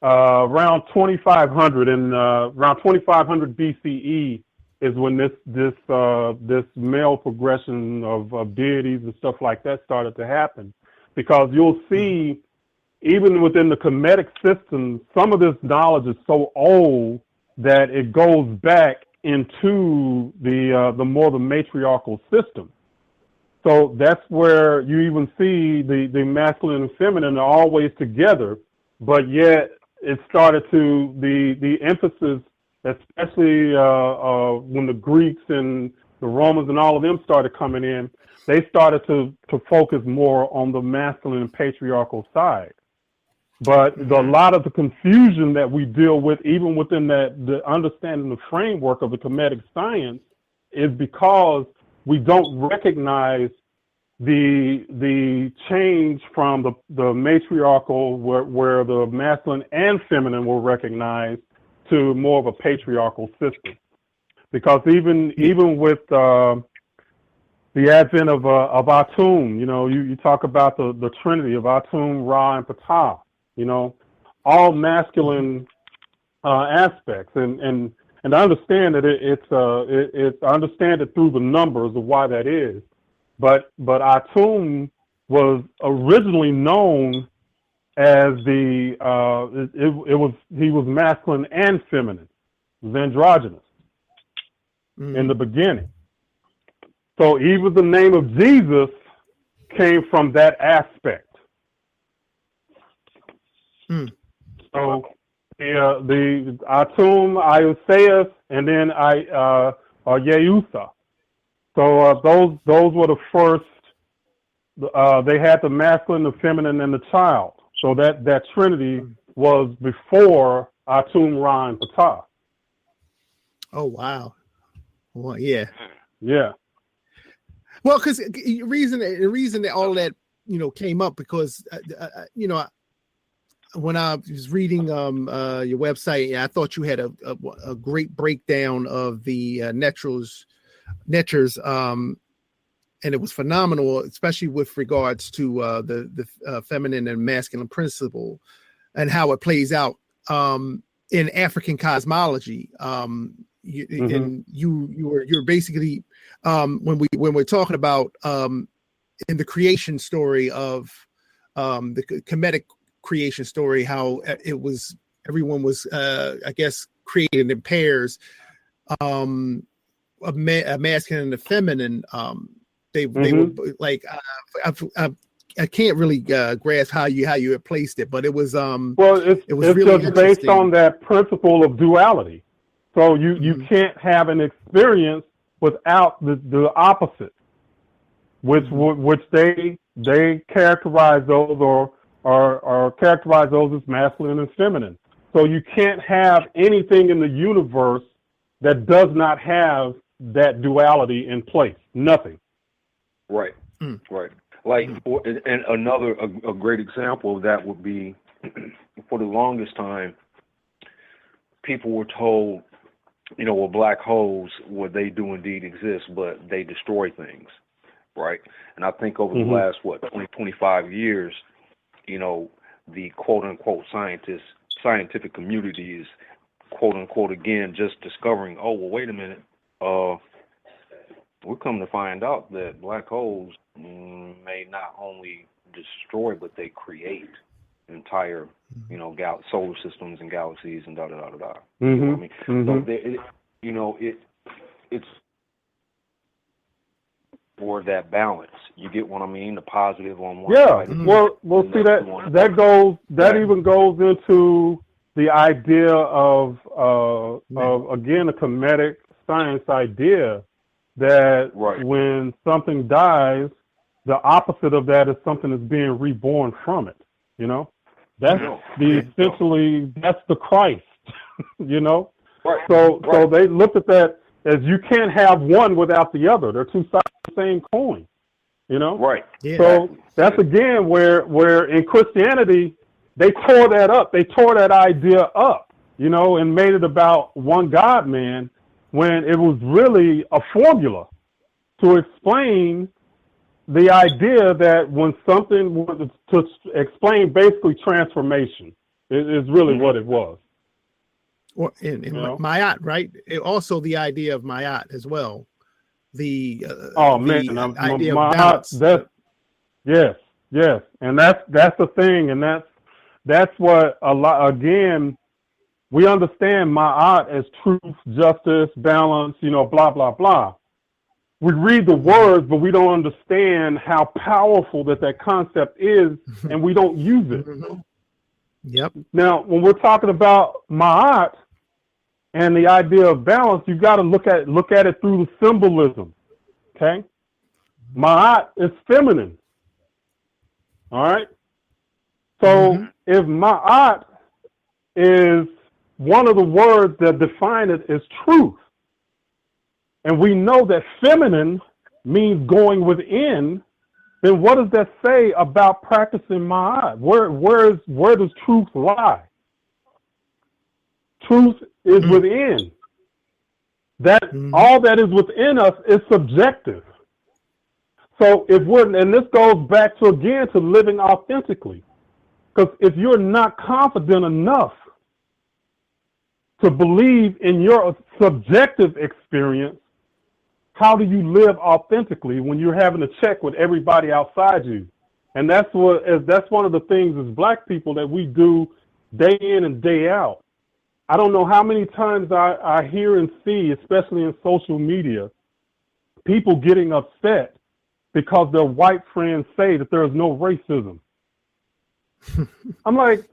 around 2500 around 2500 BCE is when this male progression of deities and stuff like that started to happen. Because you'll see, even within the Kemetic system, some of this knowledge is so old that it goes back into the matriarchal system. So that's where you even see the masculine and feminine are always together, but yet it started to the emphasis, especially when the Greeks and the Romans and all of them started coming in. They started to focus more on the masculine and patriarchal side. But a lot of the confusion that we deal with, even within the understanding the framework of the Kemetic science, is because we don't recognize the change from the matriarchal, where the masculine and feminine were recognized, to more of a patriarchal system. Because even with the advent of Atum, you talk about the Trinity of Atum, Ra, and Ptah, all masculine aspects, and I understand that I understand it through the numbers of why that is, but Atum was originally known as he was masculine and feminine, he was androgynous in the beginning. So even the name of Jesus came from that aspect. So the Atum, Iuseus, and then Yeusa. So those were the first. They had the masculine, the feminine, and the child. So that Trinity was before Atum, Ra, and Ptah. Oh wow! Well, yeah. Well, because the reason that all that came up, because when I was reading your website, I thought you had a great breakdown of the Netchers, and it was phenomenal, especially with regards to the feminine and masculine principle and how it plays out in African cosmology. You're basically when we're talking about in the creation story of the Kemetic creation story, how everyone was I guess created in pairs, a masculine and a feminine. They were like I can't really grasp how you had placed it, but it was it's really just based on that principle of duality. So you can't have an experience without the opposite, which they characterize those or characterize those as masculine and feminine. So you can't have anything in the universe that does not have that duality in place. Nothing. Right. Right. Like, and another a great example of that would be, for the longest time, people were told, well, black holes, they do indeed exist, but they destroy things, right? And I think over the last 25 years, the quote unquote scientific community is quote unquote again just discovering, oh well, wait a minute, we're coming to find out that black holes may not only destroy but they create entire solar systems and galaxies and da da da da da. You know what I mean? So it's for that balance. You get what I mean? The positive on one side. Well, see that even goes into the idea of again a Kemetic science idea that when something dies, the opposite of that is something that's being reborn from it. That's essentially that's the Christ. Right. So they looked at that as you can't have one without the other. They're two sides of the same coin. Right. Yeah. So that's again where in Christianity they tore that up. They tore that idea up, and made it about one God man when it was really a formula to explain the idea that when something was to explain basically transformation is really what it was. Or in Ma'at, right? Also the idea of Ma'at as well. The idea of balance. Yes, and that's the thing, and that's what a lot. Again, we understand Ma'at as truth, justice, balance. Blah blah blah. We read the words, but we don't understand how powerful that concept is, and we don't use it. Yep. Now, when we're talking about Ma'at and the idea of balance, you've got to look at it through the symbolism. Okay? Ma'at is feminine. All right? So if Ma'at is one of the words that define it is truth, and we know that feminine means going within, then what does that say about practicing Ma'at? Where does truth lie? Truth is within. That all that is within us is subjective. So and this goes back to living authentically. Because if you're not confident enough to believe in your subjective experience, how do you live authentically when you're having to check with everybody outside you? And that's one of the things as black people that we do day in and day out. I don't know how many times I hear and see, especially in social media, people getting upset because their white friends say that there is no racism. I'm like,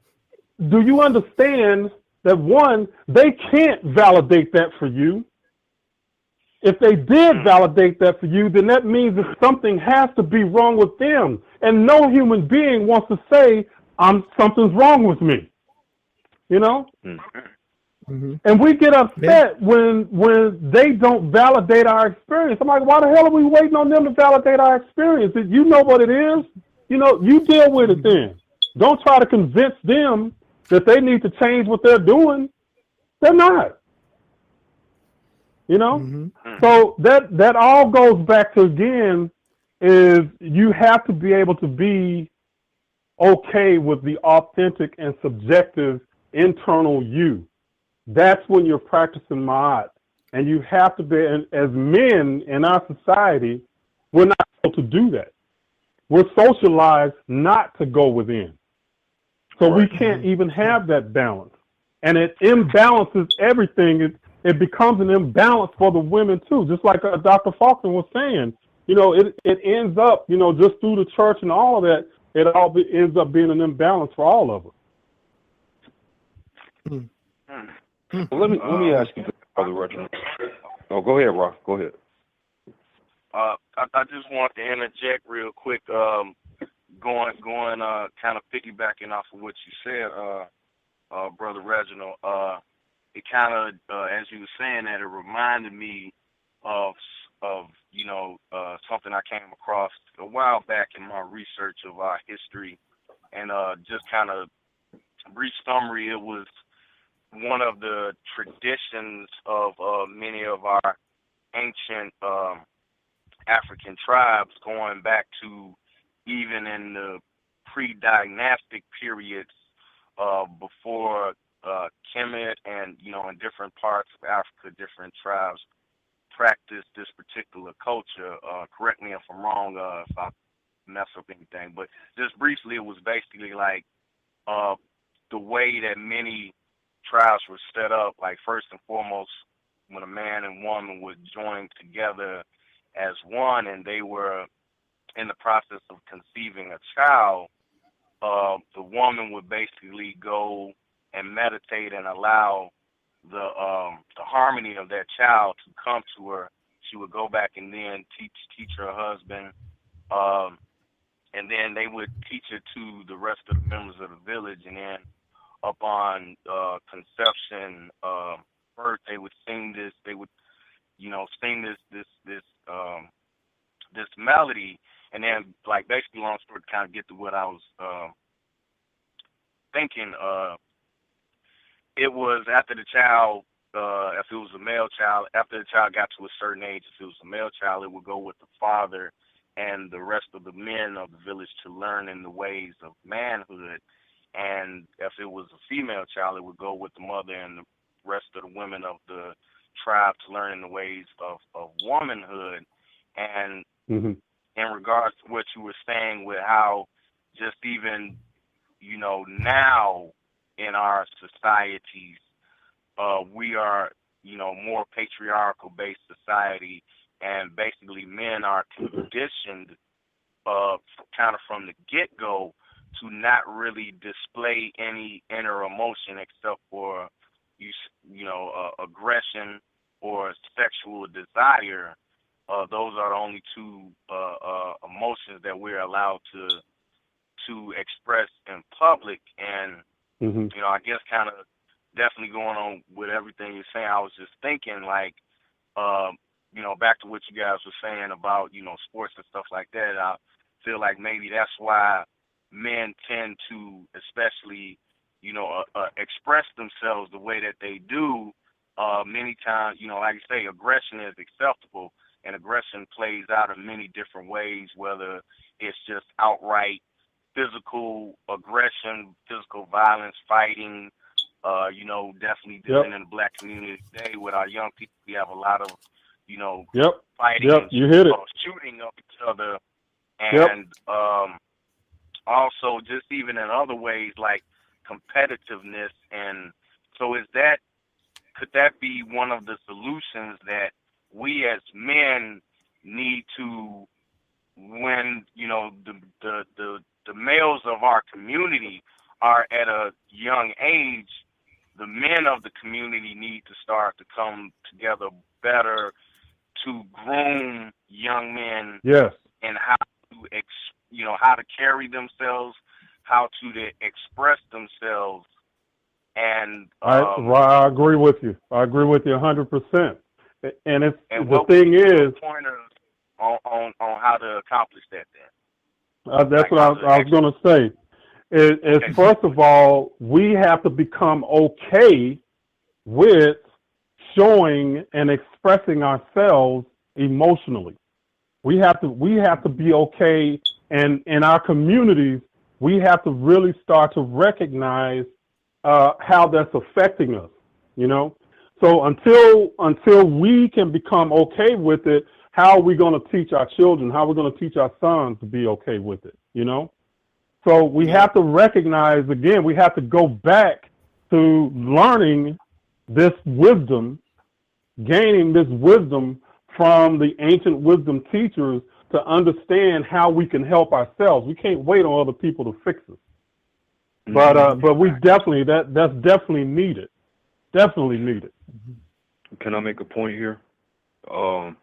do you understand that one, they can't validate that for you? If they did validate that for you, then that means that something has to be wrong with them. And no human being wants to say, something's wrong with me. And we get upset when they don't validate our experience. I'm like, why the hell are we waiting on them to validate our experience? You know what it is. You deal with it then. Don't try to convince them that they need to change what they're doing. They're not. So that all goes back to, again, is you have to be able to be okay with the authentic and subjective internal you. That's when you're practicing Ma'at. And you have to be, as men in our society, we're not able to do that. We're socialized not to go within. So we can't even have that balance. And it imbalances everything. It becomes an imbalance for the women too, just like Dr. Faulkner was saying. It ends up, just through the church and all of that, it all ends up being an imbalance for all of us. Well, let me ask you, Brother Reginald. Oh, go ahead, Rob. Go ahead. I just want to interject real quick, going kind of piggybacking off of what you said, Brother Reginald. It kind of, as you were saying that, it reminded me of something I came across a while back in my research of our history, and just kind of brief summary. It was one of the traditions of many of our ancient African tribes, going back to even in the pre-dynastic periods before Kemet, and in different parts of Africa, different tribes practice this particular culture. Correct me if I'm wrong, if I mess up anything, but just briefly, it was basically like the way that many tribes were set up. Like, first and foremost, when a man and woman would join together as one, and they were in the process of conceiving a child, the woman would basically go and meditate and allow the harmony of that child to come to her. She would go back and then teach her husband, and then they would teach it to the rest of the members of the village. And then upon conception, birth, they would sing this. They would, sing this melody. And then, like, basically, long story to kind of get to what I was thinking. It was after the child, if it was a male child, after the child got to a certain age, if it was a male child, it would go with the father and the rest of the men of the village to learn in the ways of manhood. And if it was a female child, it would go with the mother and the rest of the women of the tribe to learn in the ways of womanhood. And in regards to what you were saying with how just even, now in our societies, we are, more patriarchal based society, and basically men are conditioned kind of from the get-go to not really display any inner emotion except for, aggression or sexual desire. Those are the only two emotions that we're allowed to express in public. And I guess kind of definitely going on with everything you're saying, I was just thinking, like, back to what you guys were saying about, sports and stuff like that. I feel like maybe that's why men tend to, especially, express themselves the way that they do. Many times, like you say, aggression is acceptable, and aggression plays out in many different ways, whether it's just outright physical aggression, physical violence, fighting. Definitely dealing in the black community today with our young people. We have a lot of, fighting and you hit it. Shooting of each other. And also just even in other ways like competitiveness. And so could that be one of the solutions that we as men need to, when, the males of our community are at a young age, the men of the community need to start to come together better to groom young men and how to carry themselves, how to express themselves. And I agree with you. I agree with you 100%. And the thing is, pointers on how to accomplish that then. That's what I was going to say. First of all, we have to become okay with showing and expressing ourselves emotionally. We have to be okay, and in our communities, we have to really start to recognize how that's affecting us. So until we can become okay with it, how are we going to teach our children? How are we going to teach our sons to be okay with it? So we have to recognize, again, we have to go back to learning this wisdom, gaining this wisdom from the ancient wisdom teachers to understand how we can help ourselves. We can't wait on other people to fix us. But we definitely, that's definitely needed. Definitely needed. Can I make a point here? For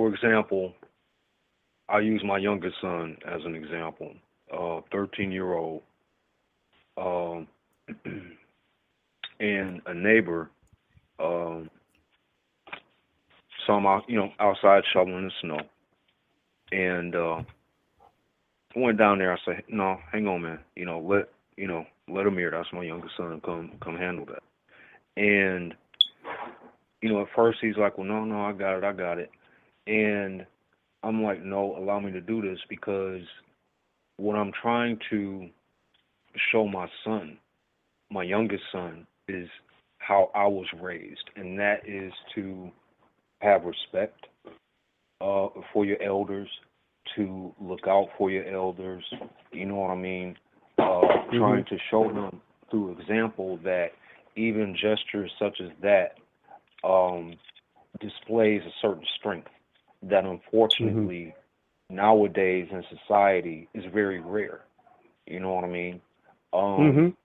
example, I use my youngest son as an example, 13-year-old, and a neighbor So I'm out, outside shoveling the snow, and I went down there. I said, "No, hang on, man. Let Amir, that's my youngest son, come handle that." And at first he's like, "Well, no, I got it," and I'm like, "No, allow me to do this, because what I'm trying to show my son, my youngest son, is how I was raised, and that is to have respect for your elders, to look out for your elders, you know what I mean? Trying to show them through example that even gestures such as that displays a certain strength that unfortunately nowadays in society is very rare. You know what I mean?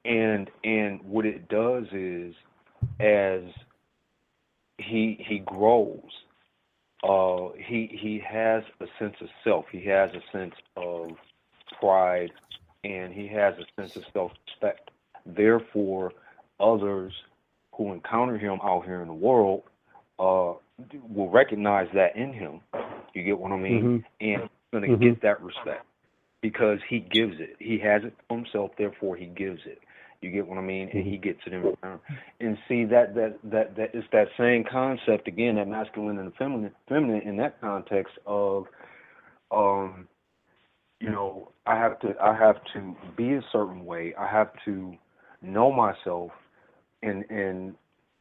And what it does is, as he grows, he has a sense of self. He has a sense of pride, and he has a sense of self-respect. Therefore, others who encounter him out here in the world will recognize that in him. You get what I mean? And going to get that respect because he gives it. He has it for himself, therefore he gives it. You get what I mean? And he gets it in return. And see, that is that same concept again, that masculine and feminine in that context of, I have to be a certain way. I have to know myself and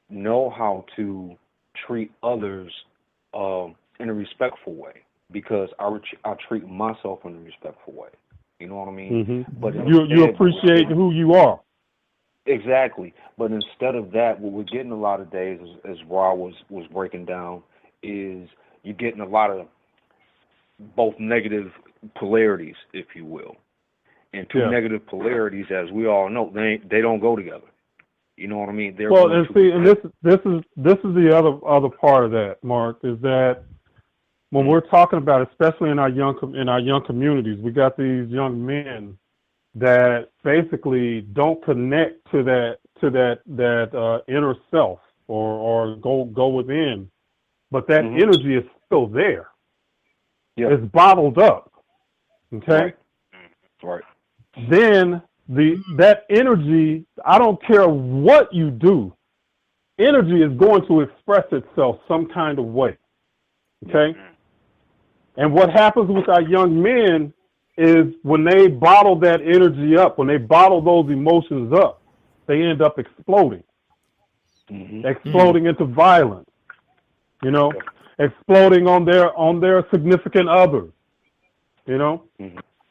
know how to treat others in a respectful way, because I treat myself in a respectful way. You know what I mean? But you appreciate who you are. Exactly. But instead of that, what we're getting a lot of days, as Ra was breaking down, is you're getting a lot of both negative polarities, if you will. And two negative polarities, as we all know, they don't go together. You know what I mean? Well, and see, and this is the other part of that, Mark, is that when we're talking about, especially in our young communities, we got these young men that basically don't connect to that inner self or go within, but that energy is still there. Yeah. It's bottled up. Okay. Right. Then that energy, I don't care what you do, energy is going to express itself some kind of way. Okay. And what happens with our young men is when they bottle that energy up, when they bottle those emotions up, they end up exploding, exploding into violence, exploding on their significant others,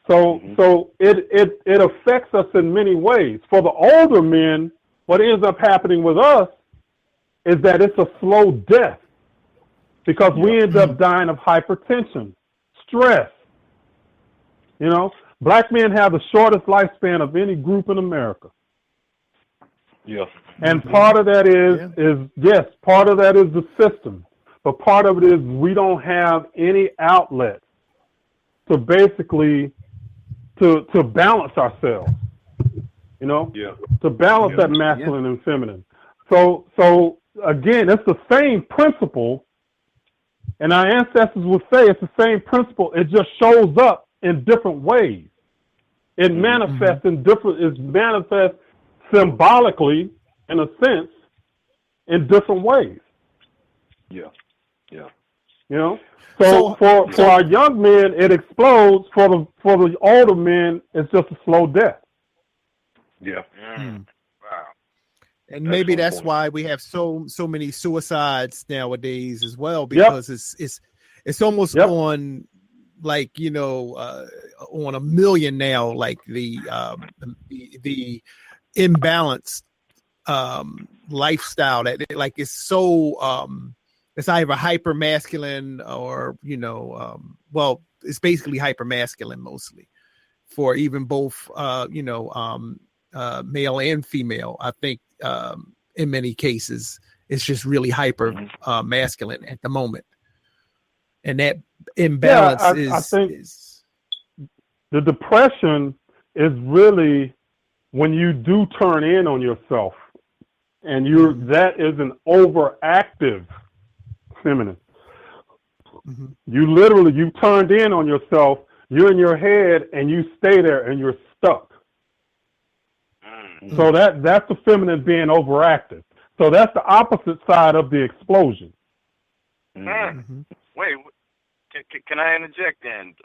So it affects us in many ways. For the older men, what ends up happening with us is that it's a slow death, because we end up dying of hypertension, stress. Black men have the shortest lifespan of any group in America. Yeah. And part of that is part of that is the system. But part of it is we don't have any outlet to basically to balance ourselves, to balance that masculine and feminine. So again, it's the same principle, and our ancestors would say it's the same principle. It just shows up in different ways. It manifests it manifests symbolically, in a sense, in different ways. Yeah. So for our young men, it explodes. For the older men, it's just a slow death. Yeah. Wow. And maybe that's why we have so many suicides nowadays as well, because it's almost on like on a million now, like the imbalanced lifestyle that like it's so it's either hyper masculine or it's basically hyper masculine mostly for even both male and female. I think in many cases it's just really hyper masculine at the moment, and that imbalance I think the depression is really when you do turn in on yourself, and that is an overactive feminine. You turned in on yourself. You're in your head, and you stay there, and you're stuck. So that's the feminine being overactive. So that's the opposite side of the explosion. Wait, can I interject then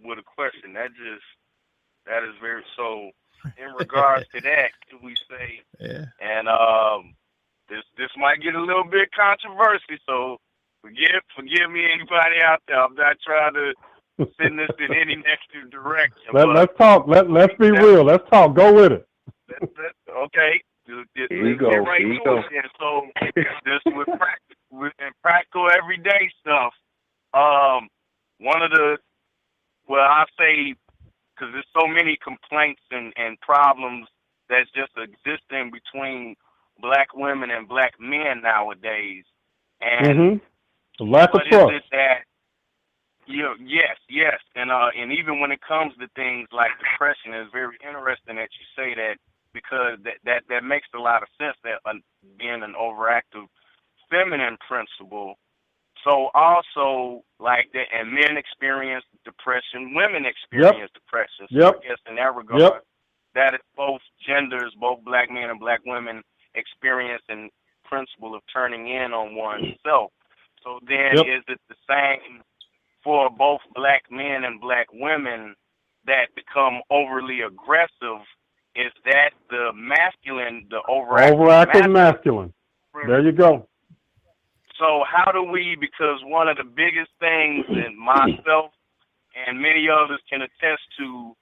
with a question? That is very so. In regards to that, we say, and this might get a little bit controversial. So forgive me, anybody out there. I'm not trying to send this in any negative direction. Let's talk. Let's be real. Let's talk. Go with it. Okay. Here go. So this with practical everyday stuff. One of the I say, because there's so many complaints and problems that's just existing between black women and black men nowadays. And lack of trust. Is it that? Yes, and even when it comes to things like depression, it's very interesting that you say that, because that makes a lot of sense, that being an overactive feminine principle. So also like that, and men experience depression, women experience depression. So I guess in that regard, that is both genders, both black men and black women experience and principle of turning in on oneself. So then is it the same for both black men and black women that become overly aggressive? Is that the masculine, the overactive masculine? There you go. So how do we, because one of the biggest things, and myself and many others can attest to,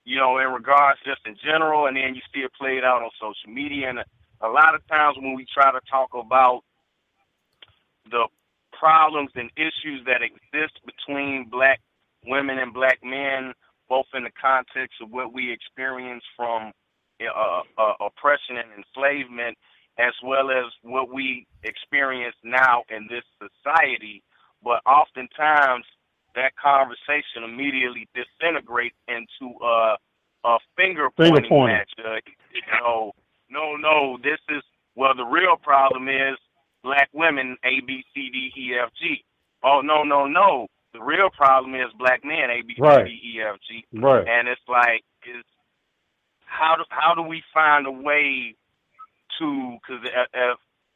in regards just in general, and then you see it played out on social media, and a lot of times when we try to talk about the problems and issues that exist between black women and black men, both in the context of what we experience from oppression and enslavement, as well as what we experience now in this society. But oftentimes that conversation immediately disintegrates into a finger pointing match. No, this is, the real problem is black women, A, B, C, D, E, F, G. Oh, no. The real problem is black men, A, B, C, D, E, F, G. Right. And it's like, how do we find a way to, because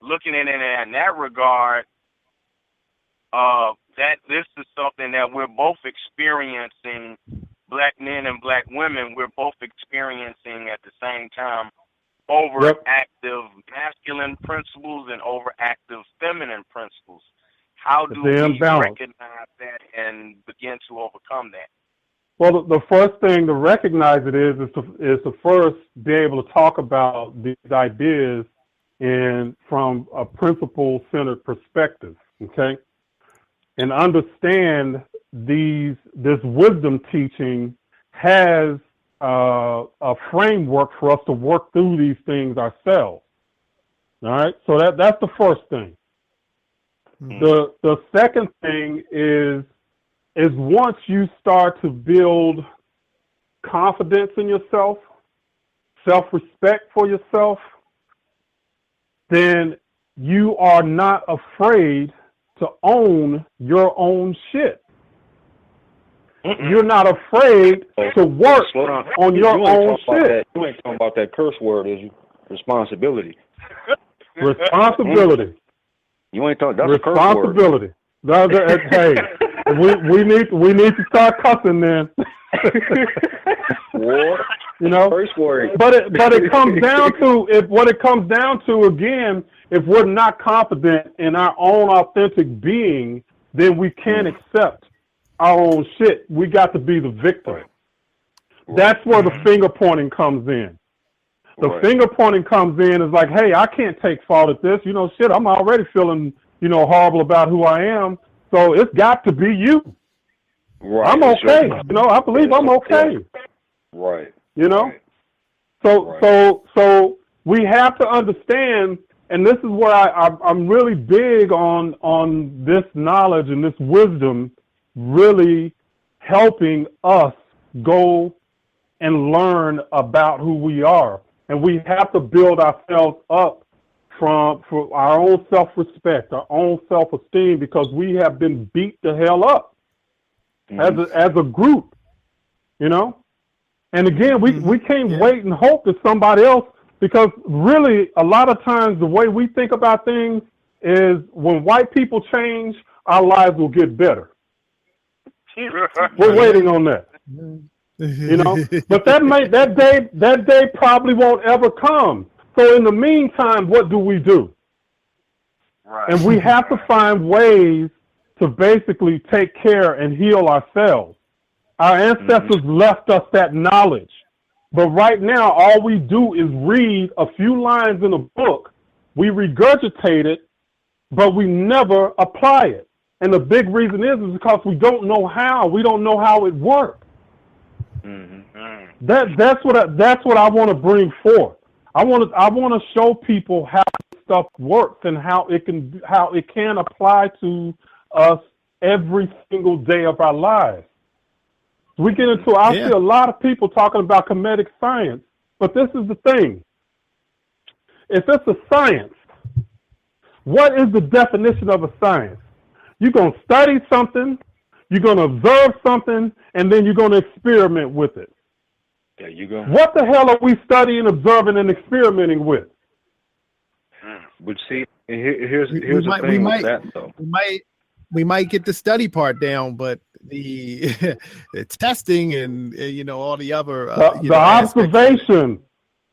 looking at it in that regard, that this is something that we're both experiencing, black men and black women, we're both experiencing at the same time overactive masculine principles and overactive feminine principles. How do we recognize that and begin to overcome that? Well, the first thing to recognize it is to first be able to talk about these ideas from a principle-centered perspective, okay? And understand this wisdom teaching has a framework for us to work through these things ourselves. All right, so that's the first thing. The second thing is once you start to build confidence in yourself, self-respect for yourself, then you are not afraid to own your own shit. You're not afraid to work on your own shit. You ain't talking about that curse word, is you? Responsibility. Responsibility. You ain't talking. That's responsibility. A curse word. Hey, we need to start cussing then. War. Curse word. But it comes down to what it comes down to again. If we're not confident in our own authentic being, then we can't accept our own shit. We got to be the victim. Right. That's where the finger pointing comes in. The finger pointing comes in is like, hey, I can't take fault at this. Shit, I'm already feeling, horrible about who I am. So it's got to be you. Right. I'm okay. I believe I'm okay. Right. So we have to understand, and this is where I'm really big on this knowledge and this wisdom really helping us go and learn about who we are. And we have to build ourselves up for our own self-respect, our own self-esteem, because we have been beat the hell up as a group, you know? And again, we can't wait and hope that somebody else, because really a lot of times the way we think about things is when white people change, our lives will get better. We're waiting on that. You know, but that day probably won't ever come. So in the meantime, what do? Right. And we have to find ways to basically take care and heal ourselves. Our ancestors left us that knowledge. But right now, all we do is read a few lines in a book. We regurgitate it, but we never apply it. And the big reason is because we don't know how. We don't know how it works. That's what I want to bring forth. I want to show people how this stuff works and how it can apply to us every single day of our lives. We get into I see a lot of people talking about Kemetic science, but this is the thing. If it's a science, what is the definition of a science? You're going to study something, you're going to observe something, and then you're going to experiment with it. There you go. What the hell are we studying, observing, and experimenting with? But see, here's the thing with that, though. We might get the study part down, but the testing and all the other the observation,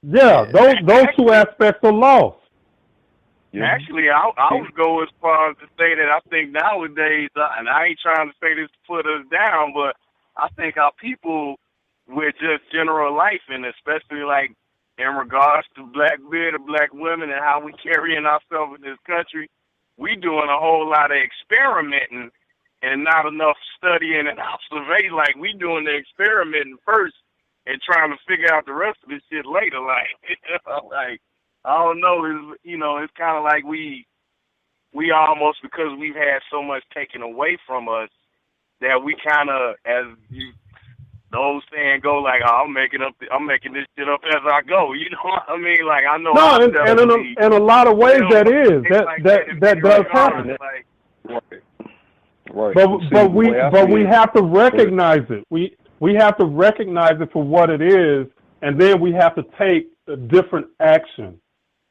those two aspects are lost. Yeah. Actually, I would go as far as to say that I think nowadays, and I ain't trying to say this to put us down, but I think our people with just general life, and especially like in regards to black men and black women and how we carrying ourselves in this country, we doing a whole lot of experimenting and not enough studying and observation. Like, we doing the experimenting first and trying to figure out the rest of this shit later. Like, I don't know. It's kind of like we almost, because we've had so much taken away from us, that we kind of, as the old saying go, like, I'm making this shit up as I go. You know what I mean? Like, I know. No, and in a lot of ways that does happen. Right. But we have to recognize it. We have to recognize it for what it is, and then we have to take a different action.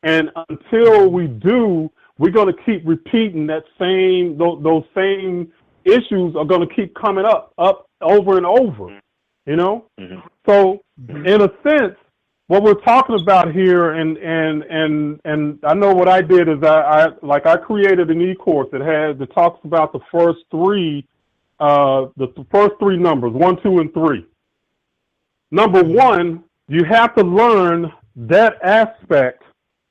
And until we do, we're going to keep repeating that those same issues are going to keep coming up over and over. You know? So in a sense, what we're talking about here, and I know what I did is I created an e-course that talks about the first three numbers, 1, 2, and 3. Number 1, you have to learn that aspect,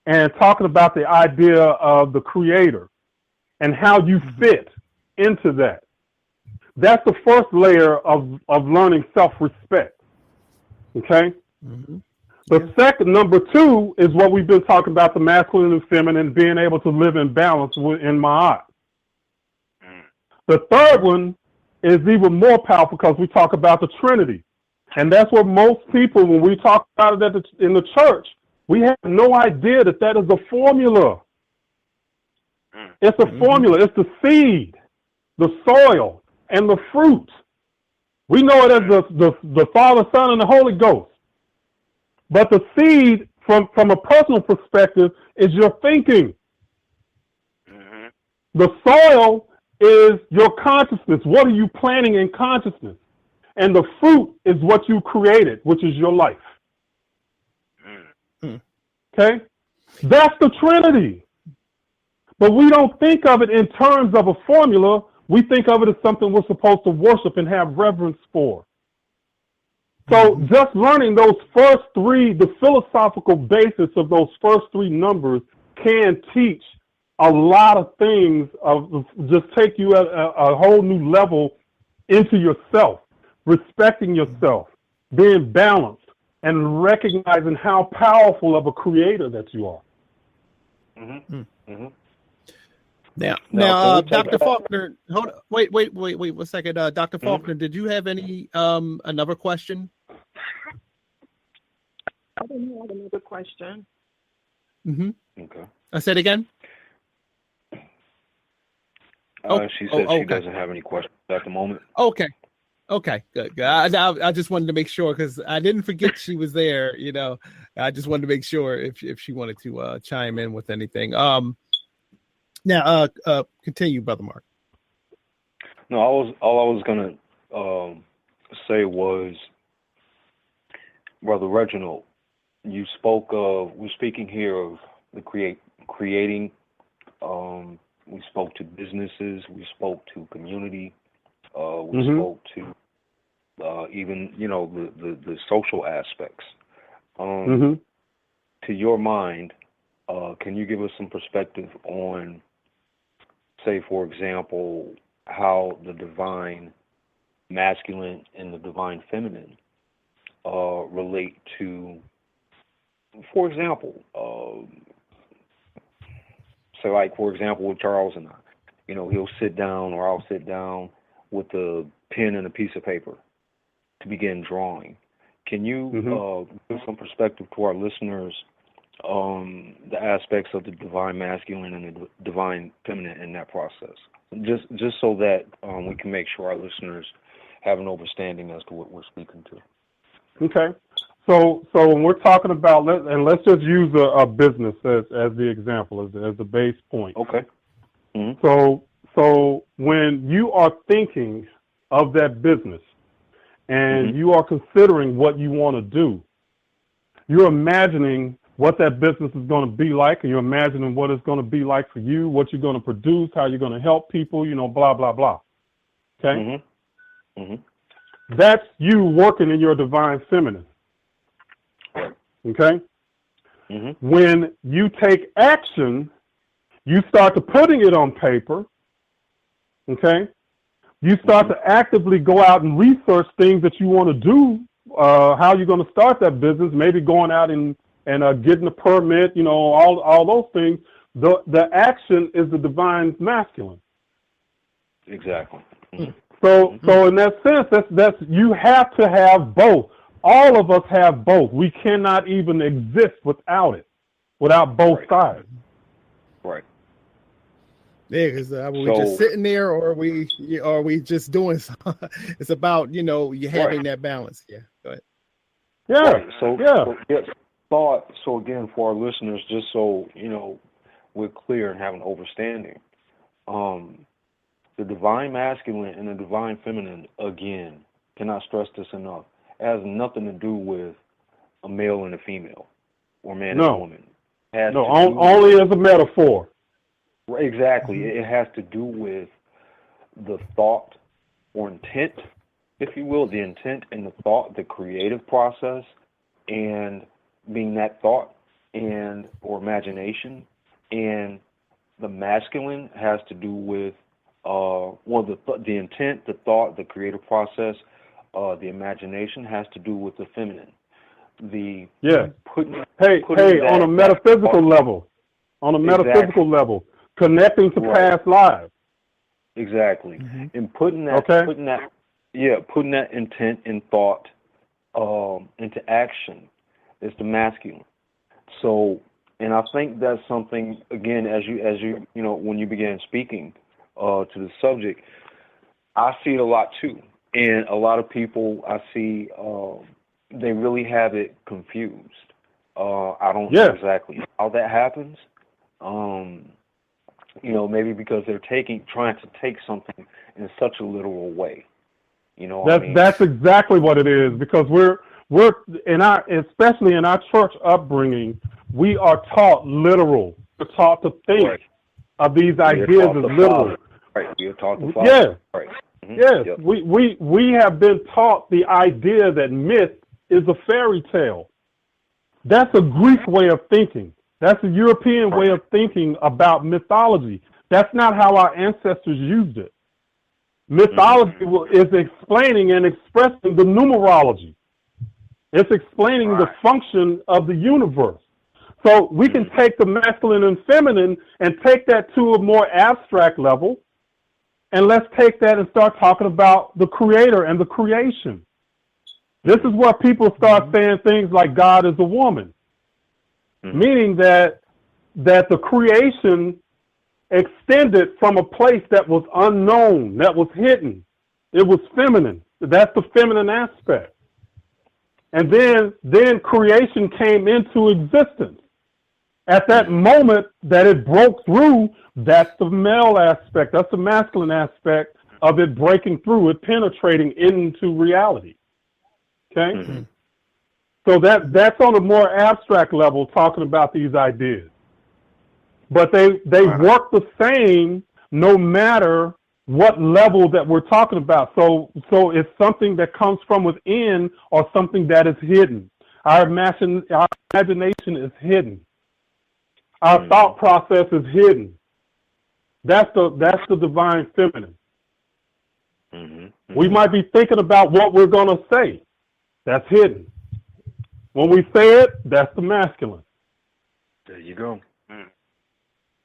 and talking about the idea of the creator and how you fit into that. That's the first layer of learning self-respect. Okay? The second, number 2, is what we've been talking about, the masculine and feminine, being able to live in balance in Ma'at. The third one is even more powerful because we talk about the Trinity. And that's what most people, when we talk about it in the church, we have no idea that is a formula. It's a formula. It's the seed, the soil, and the fruit. We know it as the Father, Son, and the Holy Ghost. But the seed, from a personal perspective, is your thinking. The soil is your consciousness. What are you planting in consciousness? And the fruit is what you created, which is your life. Okay? That's the Trinity. But we don't think of it in terms of a formula. We think of it as something we're supposed to worship and have reverence for. So just learning those first 3, the philosophical basis of those first 3 numbers can teach a lot of things, just take you at a whole new level into yourself, respecting yourself, being balanced, and recognizing how powerful of a creator that you are. Now, Dr. Faulkner, hold on, wait 1 second. Dr. Faulkner, did you have any another question? I didn't have another question. Mm-hmm. Okay. I said again. She said she doesn't have any questions at the moment. Okay. Okay, good. I just wanted to make sure because I didn't forget she was there. You know, I just wanted to make sure if she wanted to chime in with anything. Now, continue, Brother Mark. No, all I was gonna say was, Brother Reginald, you spoke of. We're speaking here of the creating. We spoke to businesses. We spoke to community. We spoke to even, you know, the social aspects. To your mind, can you give us some perspective on, say, for example, how the divine masculine and the divine feminine relate to, for example, so like, for example, with Charles and I, you know, he'll sit down or I'll sit down with a pen and a piece of paper to begin drawing. Can you give some perspective to our listeners, the aspects of the divine masculine and the divine feminine in that process? Just so that we can make sure our listeners have an understanding as to what we're speaking to. Okay. So when we're talking about, let's just use a business as the example, as the base point. Okay. Mm-hmm. So when you are thinking of that business and you are considering what you want to do, you're imagining what that business is going to be like, and you're imagining what it's going to be like for you, what you're going to produce, how you're going to help people, you know, blah, blah, blah. Okay? That's you working in your divine feminine. Okay? When you take action, you start to putting it on paper. Okay? You start to actively go out and research things that you want to do, how you're going to start that business, maybe going out and getting a permit, you know, all those things. The action is the divine masculine. Exactly. So in that sense, that's you have to have both. All of us have both. We cannot even exist without it, without both sides. Right. Yeah, because are we just sitting there, or are we just doing something? It's about, you know, you having that balance. Yeah. Go ahead. Yeah. Right. So again, for our listeners, just so you know, we're clear and have an understanding. The divine masculine and the divine feminine, again, cannot stress this enough. It has nothing to do with a male and a female, or man and a woman. Only as a metaphor. Exactly. It has to do with the thought or intent, if you will, the intent and the thought, the creative process, and being that thought and or imagination. And the masculine has to do with the intent, the thought, the creative process. The imagination has to do with the feminine. On a metaphysical level. On a metaphysical level. Connecting to past lives. Exactly. And putting that intent and thought into action is the masculine. So, and I think that's something, again, as you know, when you began speaking to the subject, I see it a lot too. And a lot of people I see, they really have it confused. I don't know exactly how that happens. You know, maybe because they're trying to take something in such a literal way. You know what I mean? That's exactly what it is, because we're especially in our church upbringing, we are taught literal. We're taught to think of these ideas as literal. Right. We're taught to follow. Yeah. Right. Yes. Yep. We have been taught the idea that myth is a fairy tale. That's a Greek way of thinking. That's a European way of thinking about mythology. That's not how our ancestors used it. Mythology is explaining and expressing the numerology. It's explaining the function of the universe. So we can take the masculine and feminine and take that to a more abstract level, and let's take that and start talking about the creator and the creation. This is where people start saying things like God is a woman, meaning that that the creation extended from a place that was unknown, that was hidden. It was feminine. That's the feminine aspect. And then creation came into existence. At that moment that it broke through, that's the male aspect. That's the masculine aspect of it breaking through, it penetrating into reality. Okay? Mm-hmm. So that's on a more abstract level, talking about these ideas. But they work the same no matter what level that we're talking about. So it's something that comes from within or something that is hidden. Our imagination is hidden. Our thought process is hidden. That's the divine feminine. Mm-hmm. We might be thinking about what we're going to say. That's hidden. When we say it, that's the masculine. There you go.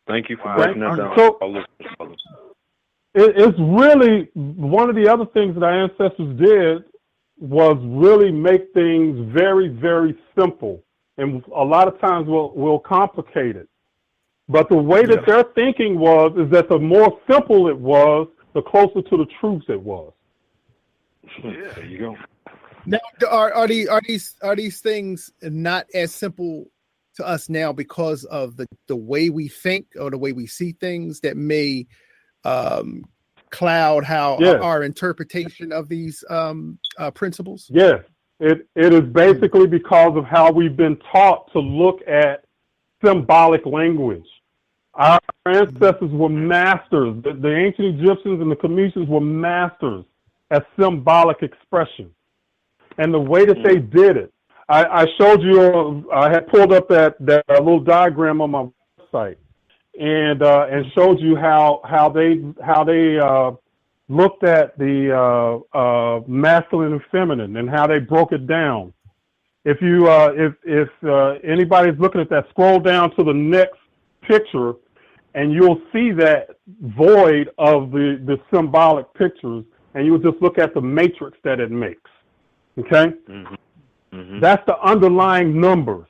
Thank you for breaking that down. So, it's really one of the other things that our ancestors did was really make things very, very simple. And a lot of times we'll complicate it. But the way that their thinking is that the more simple it was, the closer to the truth it was. Yeah, there you go. Now, are these things not as simple to us now because of the way we think or the way we see things that may cloud our interpretation of these principles? Yes, it is basically because of how we've been taught to look at symbolic language. Our ancestors were masters. The ancient Egyptians and the Kemetians were masters at symbolic expression. And the way that they did it, I showed you, I had pulled up that little diagram on my website and showed you how they looked at the masculine and feminine and how they broke it down. If you if anybody's looking at that, scroll down to the next picture and you'll see that void of the symbolic pictures, and you'll just look at the matrix that it makes. Okay? Mm-hmm. Mm-hmm. That's the underlying numbers.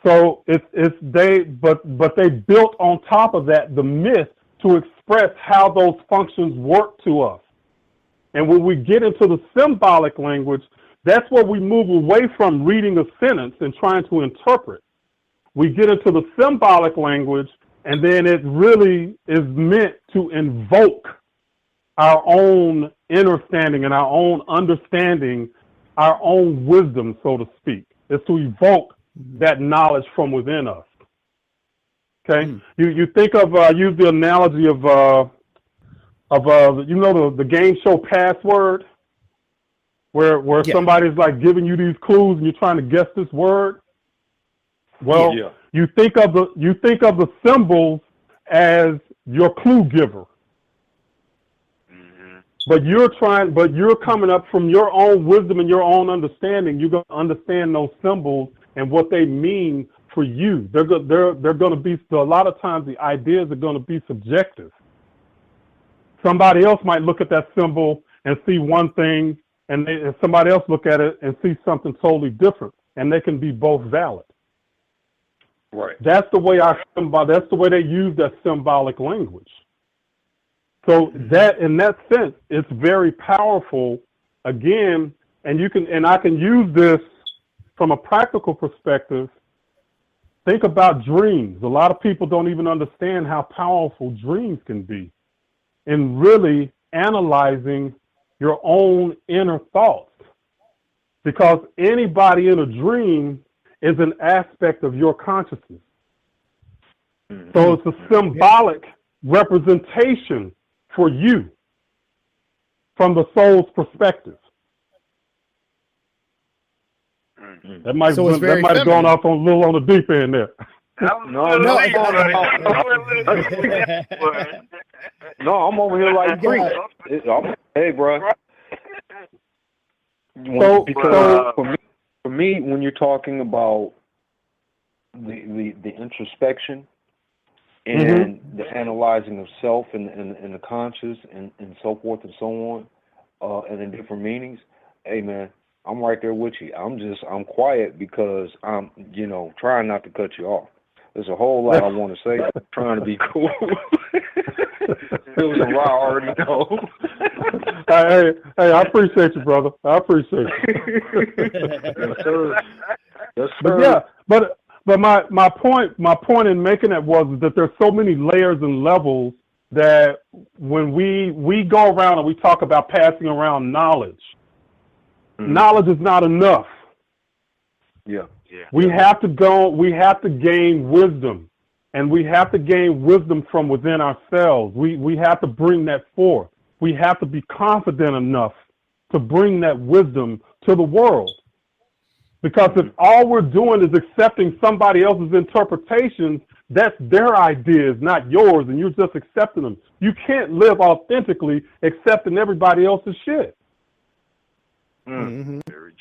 So but they built on top of that the myth to express how those functions work to us. And when we get into the symbolic language, that's where we move away from reading a sentence and trying to interpret. We get into the symbolic language, and then it really is meant to invoke our own understanding and our own understanding, our own wisdom, so to speak. It's to evoke that knowledge from within us. Okay? You think of, use the analogy of the game show Password, where somebody's like giving you these clues and you're trying to guess this word. Well, you think of the symbols as your clue giver. But you're coming up from your own wisdom and your own understanding. You're going to understand those symbols and what they mean for you. They're going to be, a lot of times the ideas are going to be subjective. Somebody else might look at that symbol and see one thing, and somebody else look at it and see something totally different, and they can be both valid. Right. That's the way that's the way they use that symbolic language. So that, in that sense, it's very powerful. Again, and I can use this from a practical perspective. Think about dreams. A lot of people don't even understand how powerful dreams can be in really analyzing your own inner thoughts. Because anybody in a dream is an aspect of your consciousness. Mm-hmm. So it's a symbolic representation for you from the soul's perspective. Mm-hmm. That might have gone off a little on the deep end there. No, I'm over here like free. Hey, bro. Because for me, when you're talking about the introspection and the analyzing of self and the conscious and so forth and so on, and the different meanings, hey man, I'm right there with you. I'm quiet because I'm, trying not to cut you off. There's a whole lot I want to say. I'm trying to be cool. It was a lot I already know. Hey, I appreciate you, brother. I appreciate you. Yes, sir. Yes, sir. But yeah, but my point in making that was that there's so many layers and levels that when we go around and we talk about passing around knowledge, knowledge is not enough. Yeah. We have to gain wisdom, and we have to gain wisdom from within ourselves. We have to bring that forth. We have to be confident enough to bring that wisdom to the world. Because if all we're doing is accepting somebody else's interpretations, that's their ideas, not yours, and you're just accepting them. You can't live authentically accepting everybody else's shit. Very true.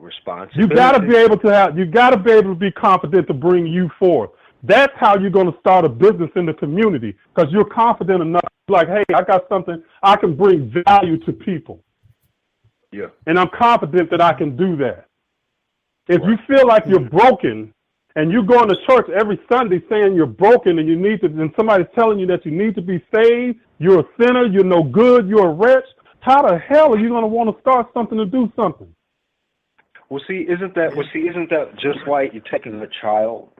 Responsibility. You gotta be able to be confident to bring you forth. That's how you're going to start a business in the community, because you're confident enough, like, hey, I got something, I can bring value to people. Yeah. And I'm confident that I can do that. If you feel like you're broken and you're going to church every Sunday saying you're broken and and somebody's telling you that you need to be saved, you're a sinner, you're no good, you're a wretch, how the hell are you going to want to start something to do something? Well, isn't that just like you're taking a child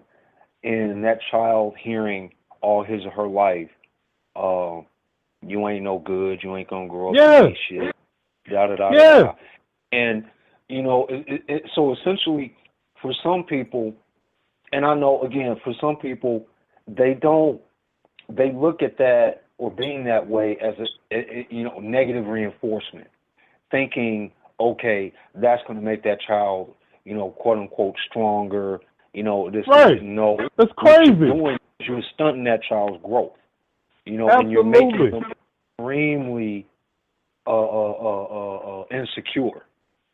and that child hearing all his or her life, you ain't no good, you ain't gonna grow up to be shit, da. And so essentially, for some people, and I know again, for some people, they look at that or being that way as a negative reinforcement, thinking, okay, that's going to make that child, quote unquote, stronger. This right. No, that's crazy. You're stunting that child's growth. Absolutely. And you're making them extremely insecure.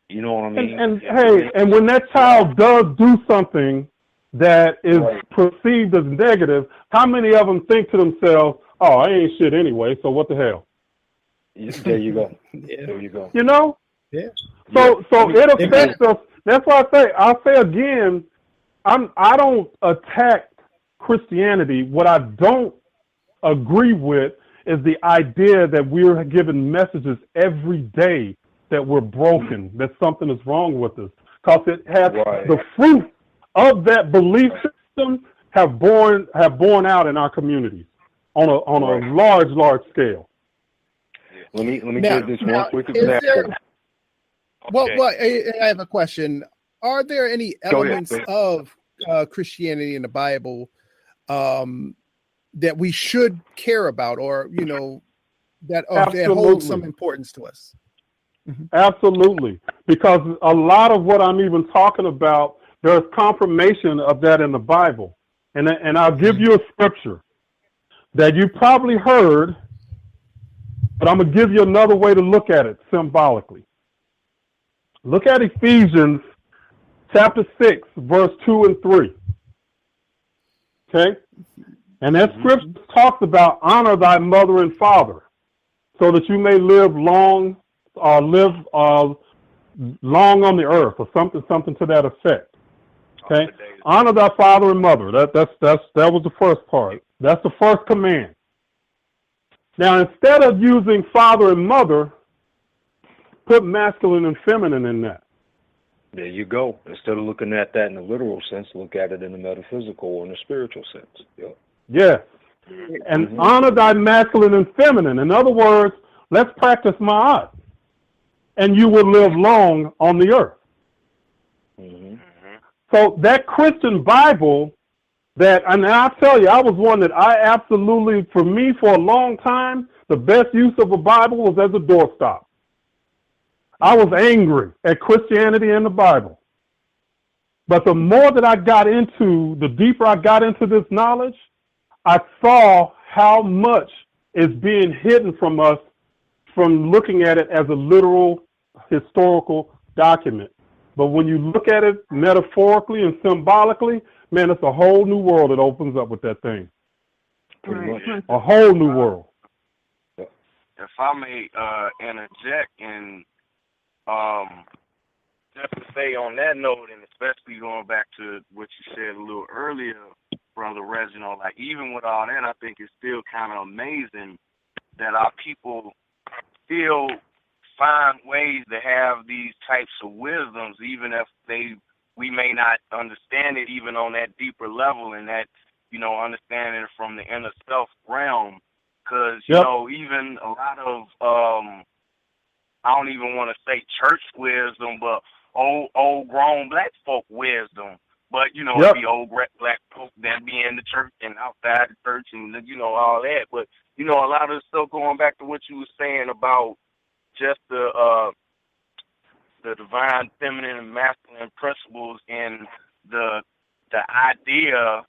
You know what I mean? And when that child does do something that is perceived as negative, how many of them think to themselves, "Oh, I ain't shit anyway, so what the hell?" There you go. There you go. Yeah. So it affects us. That's why I'll say again, I don't attack Christianity. What I don't agree with is the idea that we're given messages every day that we're broken, that something is wrong with us, because it has the fruit of that belief system have borne out in our communities on a large scale. Let me give this one quick example. Well, I have a question. Are there any elements of Christianity in the Bible that we should care about, or that hold some importance to us? Mm-hmm. Absolutely, because a lot of what I'm even talking about, there's confirmation of that in the Bible, and I'll give you a scripture that you probably heard, but I'm gonna give you another way to look at it symbolically. Look at Ephesians chapter 6, verse 2 and 3. Okay? And that scripture talks about honor thy mother and father, so that you may live long on the earth, or something to that effect. Okay? Honor thy father and mother. That was the first part. That's the first command. Now, instead of using father and mother, put masculine and feminine in that. There you go. Instead of looking at that in the literal sense, look at it in the metaphysical or in the spiritual sense. Yep. Yes. And honor thy masculine and feminine. In other words, let's practice ma'at, and you will live long on the earth. Mm-hmm. So that Christian Bible, and I'll tell you, I was one that I absolutely, for me, for a long time, the best use of a Bible was as a doorstop. I was angry at Christianity and the Bible. But the more that I got into, the deeper I got into this knowledge, I saw how much is being hidden from us from looking at it as a literal historical document. But when you look at it metaphorically and symbolically, man, it's a whole new world that opens up with that thing. A whole new world. If I may interject, and say on that note, and especially going back to what you said a little earlier, Brother Reginald, like even with all that, I think it's still kind of amazing that our people still find ways to have these types of wisdoms, even if we may not understand it even on that deeper level, and that, understanding it from the inner self realm. Because, even a lot of, I don't even want to say church wisdom, but old grown black folk wisdom. But, it'd be old black folk that be in the church and outside the church and, all that. But, a lot of the stuff going back to what you were saying about just the divine feminine and masculine principles in the idea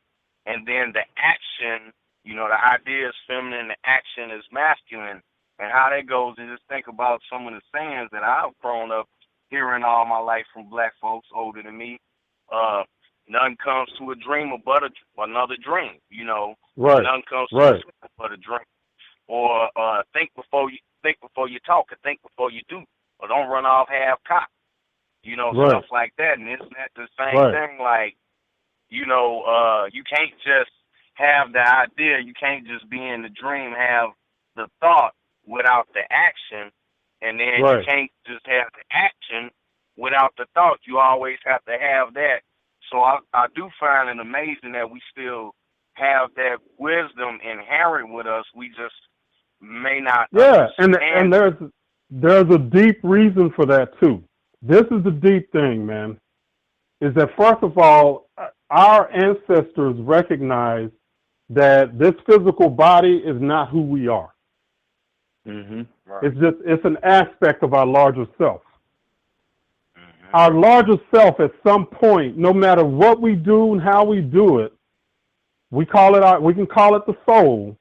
and then the action. The idea is feminine, the action is masculine, and how that goes. And just think about some of the sayings that I've grown up hearing all my life from black folks older than me. None comes to a dreamer but another dream. Right. None comes to a dreamer but a dream. Or think before you talk, or think before you do, or don't run off half-cocked. Stuff like that. And isn't that the same thing? Like, you can't just have the idea. You can't just be in the dream, have the thought without the action. And then you can't just have the action without the thought. You always have to have that. So I do find it amazing that we still have that wisdom inherent with us. We just may not understand. And there's a deep reason for that too. This is the deep thing, man, is that first of all, our ancestors recognized that this physical body is not who we are. Mm-hmm. Right. It's an aspect of our larger self. Mm-hmm. Our larger self at some point, no matter what we do and how we do it, we can call it the soul.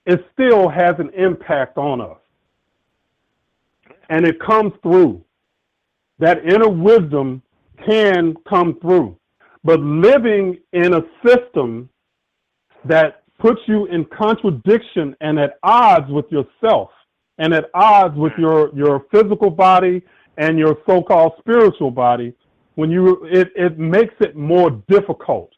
It still has an impact on us. And it comes through. That inner wisdom can come through. But living in a system that puts you in contradiction and at odds with yourself and at odds with your physical body and your so-called spiritual body, it makes it more difficult.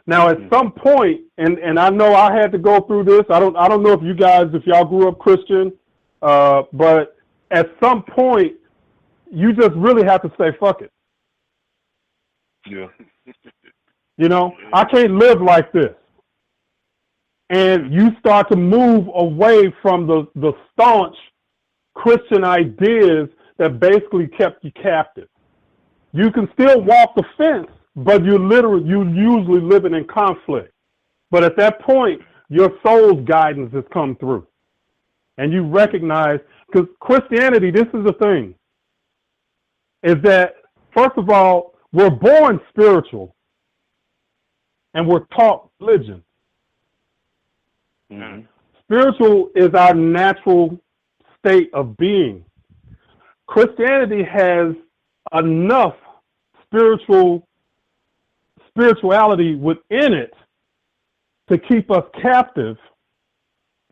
Now, at some point, and I know I had to go through this. I don't know if y'all grew up Christian, but at some point, you just really have to say, fuck it. Yeah. I can't live like this. And you start to move away from the staunch Christian ideas that basically kept you captive. You can still walk the fence, but you usually living in conflict. But at that point, your soul's guidance has come through. And you recognize, because Christianity, this is the thing, is that, first of all, we're born spiritual and we're taught religion. Mm-hmm. Spiritual is our natural state of being. Christianity has enough spirituality within it to keep us captive,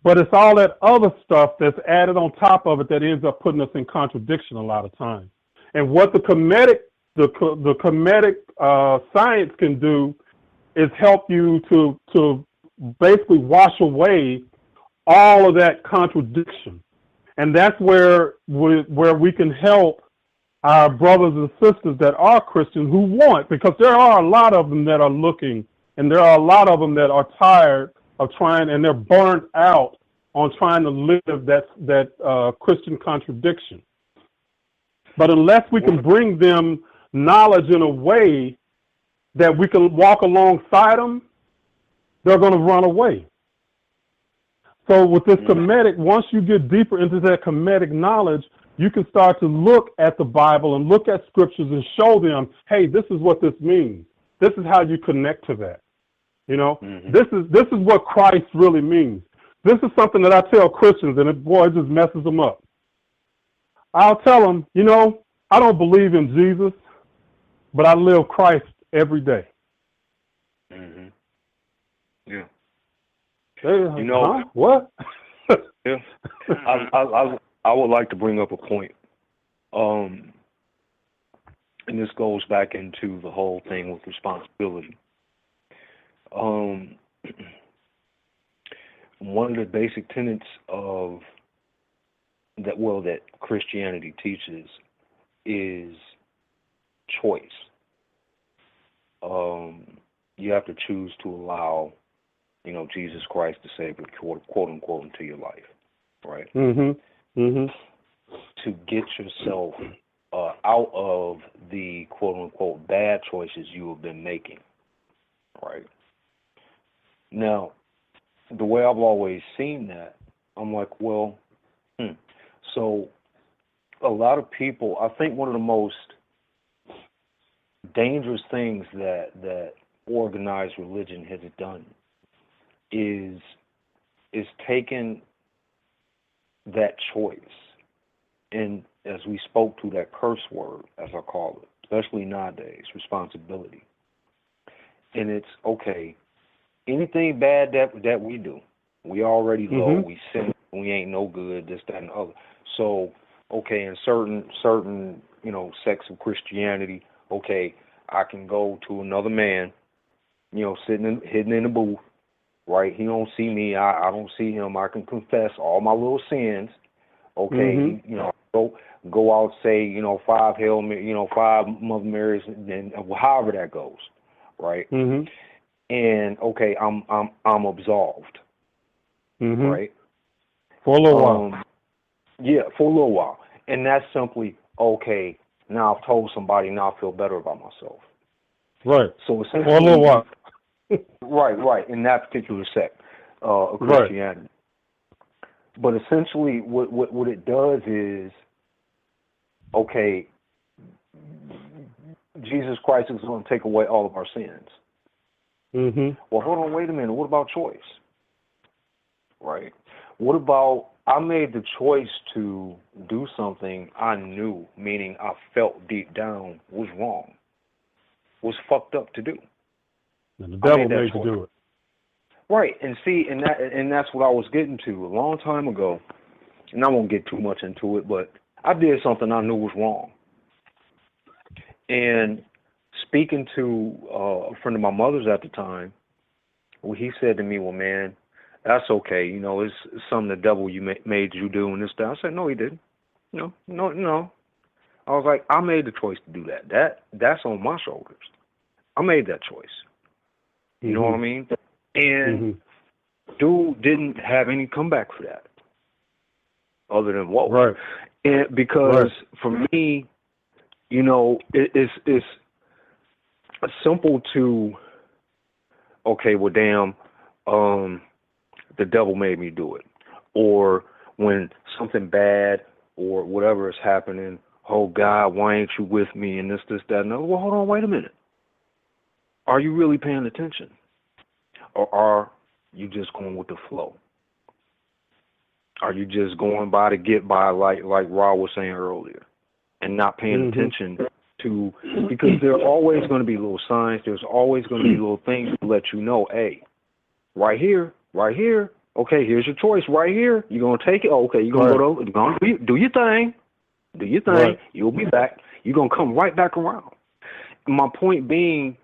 but it's all that other stuff that's added on top of it that ends up putting us in contradiction a lot of times. And what the Kemetic science can do is help you to basically wash away all of that contradiction. And that's where we can help our brothers and sisters that are Christian who want, because there are a lot of them that are looking, and there are a lot of them that are tired of trying, and they're burnt out on trying to live that Christian contradiction. But unless we can bring them knowledge in a way that we can walk alongside them, they're going to run away. So with this Kemetic, once you get deeper into that Kemetic knowledge, you can start to look at the Bible and look at scriptures and show them, hey, this is what this means. This is how you connect to that. This is what Christ really means. This is something that I tell Christians, and it just messes them up. I'll tell them, I don't believe in Jesus, but I live Christ every day. Mm-hmm. Yeah. What? Yeah. I would like to bring up a point. and this goes back into the whole thing with responsibility. One of the basic tenets of that Christianity teaches is choice. You have to choose to allow, Jesus Christ to Savior, quote unquote, into your life, right? To get yourself out of the quote unquote bad choices you have been making, right? Now, the way I've always seen that, I'm like, well, so a lot of people, I think one of the most dangerous things that organized religion has done is taken that choice, and as we spoke to that curse word, as I call it, especially nowadays, responsibility. And it's okay, anything bad that we do, we already know, we sin, we ain't no good, this, that, and the other. So, okay, in certain sects of Christianity, okay, I can go to another man, hidden in a booth, right? He don't see me, I don't see him. I can confess all my little sins, okay? Go out, say, 5 Hail Mary, 5 Mother Marys, and however that goes, right? And okay, I'm absolved, right? For a little while. Yeah, for a little while. And that's simply, okay, now I've told somebody, now I feel better about myself. Right. So essentially, for a little while. right, in that particular sect of Christianity. Right. But essentially, what it does is, okay, Jesus Christ is going to take away all of our sins. Well, hold on, wait a minute. What about choice? Right. What about I made the choice to do something I knew, meaning I felt deep down was wrong, was fucked up to do. And the devil made you do it. Right, and see, and that's what I was getting to a long time ago, and I won't get too much into it, but I did something I knew was wrong. And speaking to a friend of my mother's at the time, he said to me, well, man, that's okay. It's something the devil made you do and this, that. I said, no, he didn't. No. I was like, I made the choice to do that. That's on my shoulders. I made that choice. You know what I mean? And dude didn't have any comeback for that other than whoa. Right. And because for me, it's simple to, okay, well, damn, the devil made me do it. Or when something bad or whatever is happening, oh, God, why ain't you with me? And this, that, and that. Well, hold on, wait a minute. Are you really paying attention? Or are you just going with the flow? Are you just going by to get by like Ra was saying earlier and not paying attention to, because there are always going to be little signs, there's always going to be little things to let you know, hey, right here, okay, here's your choice right here. You're going to take it? Okay, you're going to go to, do your thing. Right. You'll be back. You're going to come right back around. My point being,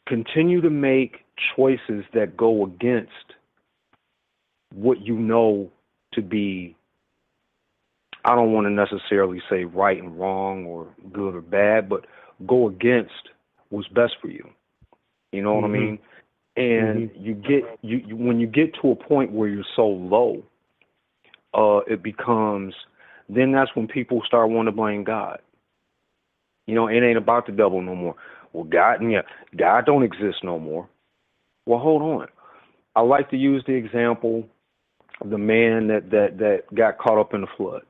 continue to make choices that go against what you know to be, I don't want to necessarily say right and wrong or good or bad, but go against what's best for you. You know what I mean? And when you get to a point where you're so low, it becomes, then that's when people start wanting to blame God. It ain't about the devil no more. Well, God don't exist no more. Well, hold on. I like to use the example of the man that got caught up in the flood.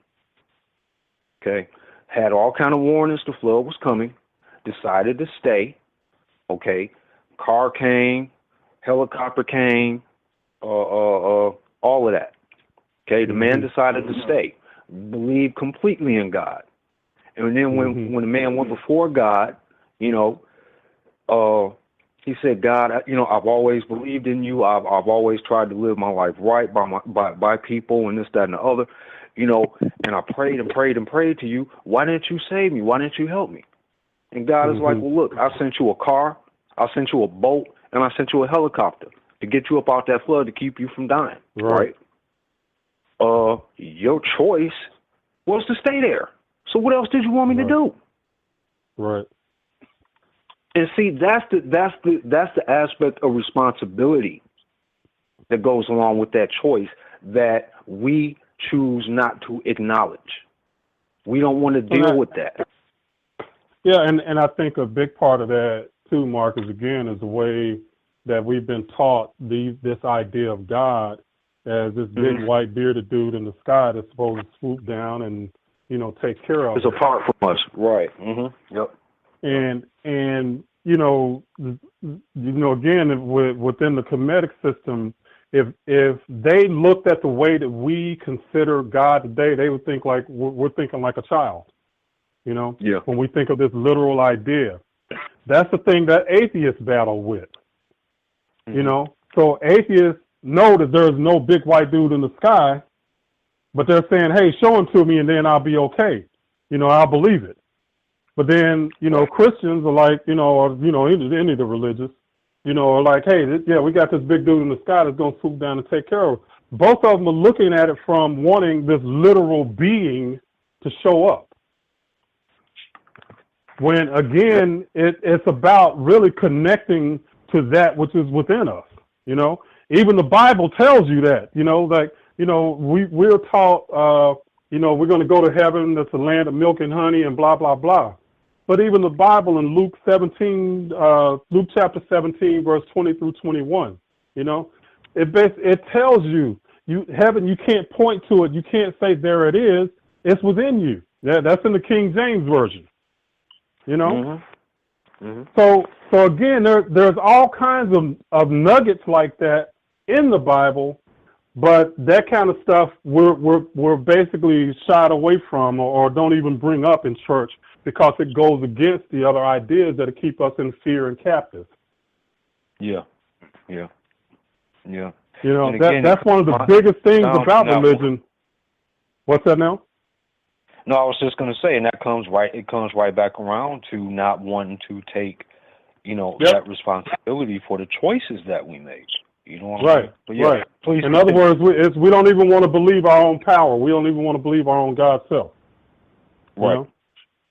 Okay, had all kind of warnings the flood was coming, decided to stay. Okay, car came, helicopter came, all of that. Okay, the man decided to stay, believed completely in God. And then when the man went before God, he said, God, I've always believed in you. I've always tried to live my life right by people and this, that, and the other. you know, and I prayed and prayed and prayed to you. Why didn't you save me? Why didn't you help me? And God is like, well, look, I sent you a car, I sent you a boat, and I sent you a helicopter to get you up out that flood to keep you from dying, right? Your choice was to stay there. So what else did you want me to do? Right. And see, that's the aspect of responsibility that goes along with that choice that we choose not to acknowledge. We don't want to deal with that. Yeah, and I think a big part of that too, Mark, is the way that we've been taught this idea of God as this big white bearded dude in the sky that's supposed to swoop down and, you know, take care of it's apart from us, right? Yep. And you know, again, within the Kemetic system, if they looked at the way that we consider God today, they would think like we're thinking like a child. You know, when we think of this literal idea, that's the thing that atheists battle with. You know, so atheists know that there's no big white dude in the sky, but they're saying, hey, show him to me and then I'll be okay. You know, I'll believe it. But then, you know, Christians are like, you know, or, you know, any of the religious, you know, are like, hey, we got this big dude in the sky that's going to swoop down and take care of it. Both of them are looking at it from wanting this literal being to show up. When, again, it's about really connecting to that which is within us, you know. Even the Bible tells you that, you know, like, you know, we're taught, you know, we're going to go to heaven, that's a land of milk and honey and blah, blah, blah. But even the Bible in Luke chapter 17, verse 20 through 21, you know, it tells you, heaven, you can't point to it. You can't say there it is. It's within you. That's in the King James Version, you know. So again, there's all kinds of nuggets like that in the Bible, but that kind of stuff we're basically shied away from or don't even bring up in church because it goes against the other ideas that keep us in fear and captive. Yeah. You know, that's one of the biggest things about religion. What's that now? No, I was just going to say, and that comes right back around to not wanting to take, you know, that responsibility for the choices that we make. You know what I mean? But right. Please. In other words, we don't even want to believe our own power. We don't even want to believe our own God self. Right. Know?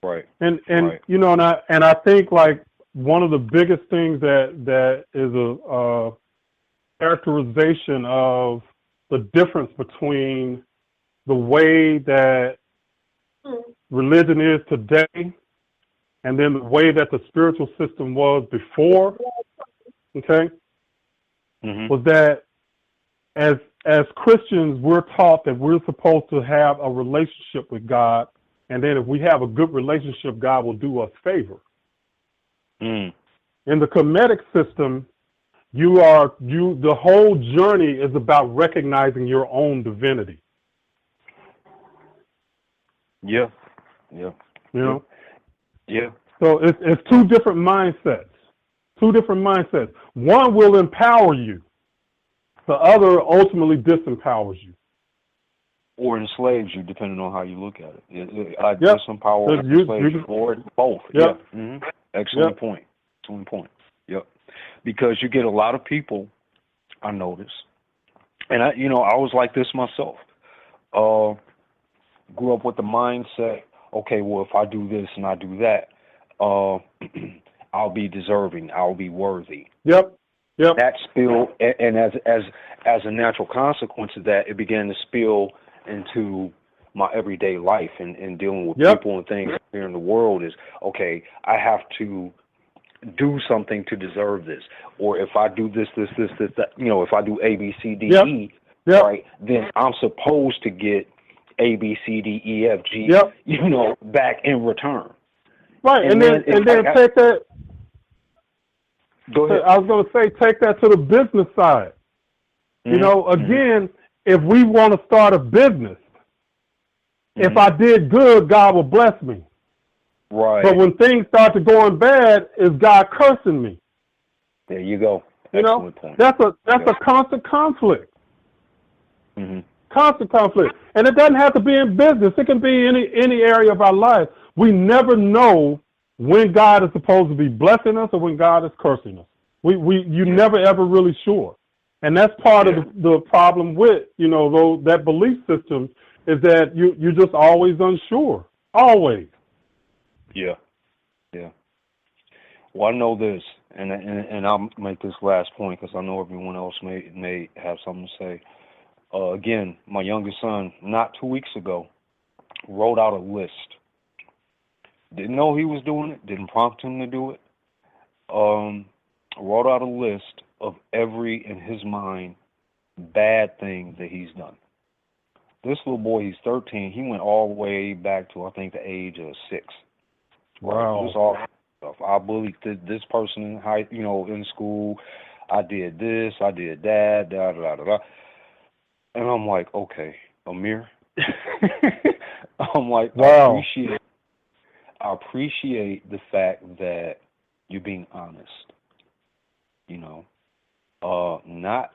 Right. And you know, and I think like one of the biggest things that is a characterization of the difference between the way that religion is today and then the way that the spiritual system was before, okay, was that as Christians, we're taught that we're supposed to have a relationship with God, and then if we have a good relationship, God will do us favor. In the Kemetic system, the whole journey is about recognizing your own divinity. You know? Yeah. So it's two different mindsets. One will empower you. The other ultimately disempowers you. Or enslaves you, depending on how you look at it. Disempower, enslaves you, or both. Excellent point. Yep. Because you get a lot of people, I notice, and I was like this myself. Grew up with the mindset, okay, well, if I do this and I do that, I'll be deserving, I'll be worthy. Yep. That spill, and as a natural consequence of that, it began to spill into my everyday life and dealing with people and things here in the world is, okay, I have to do something to deserve this. Or if I do this, that, you know, if I do A, B, C, D, E, right, then I'm supposed to get A, B, C, D, E, F, G, you know, back in return. Right, and then take that. Go ahead. I was going to say, take that to the business side. You know, again, if we want to start a business, if I did good, God will bless me. Right. But when things start to going bad, is God cursing me? There you go. You know, point. That's a constant conflict. Constant conflict. And it doesn't have to be in business. It can be any area of our life. We never know when God is supposed to be blessing us or when God is cursing us. You never ever really sure. And that's part of the problem with, that belief system is that you're just always unsure. Always. Yeah. Yeah. Well, I know this, and I'll make this last point because I know everyone else may have something to say. Again, my youngest son, not 2 weeks ago, wrote out a list. Didn't know he was doing it, didn't prompt him to do it. Wrote out a list of every, in his mind, bad thing that he's done. This little boy, he's 13, he went all the way back to, I think, the age of 6. Wow. It was all stuff. I bullied this person in in school. I did this, I did that, da da da da. And I'm like, okay, Amir. I'm like, wow. I appreciate the fact that you're being honest. Not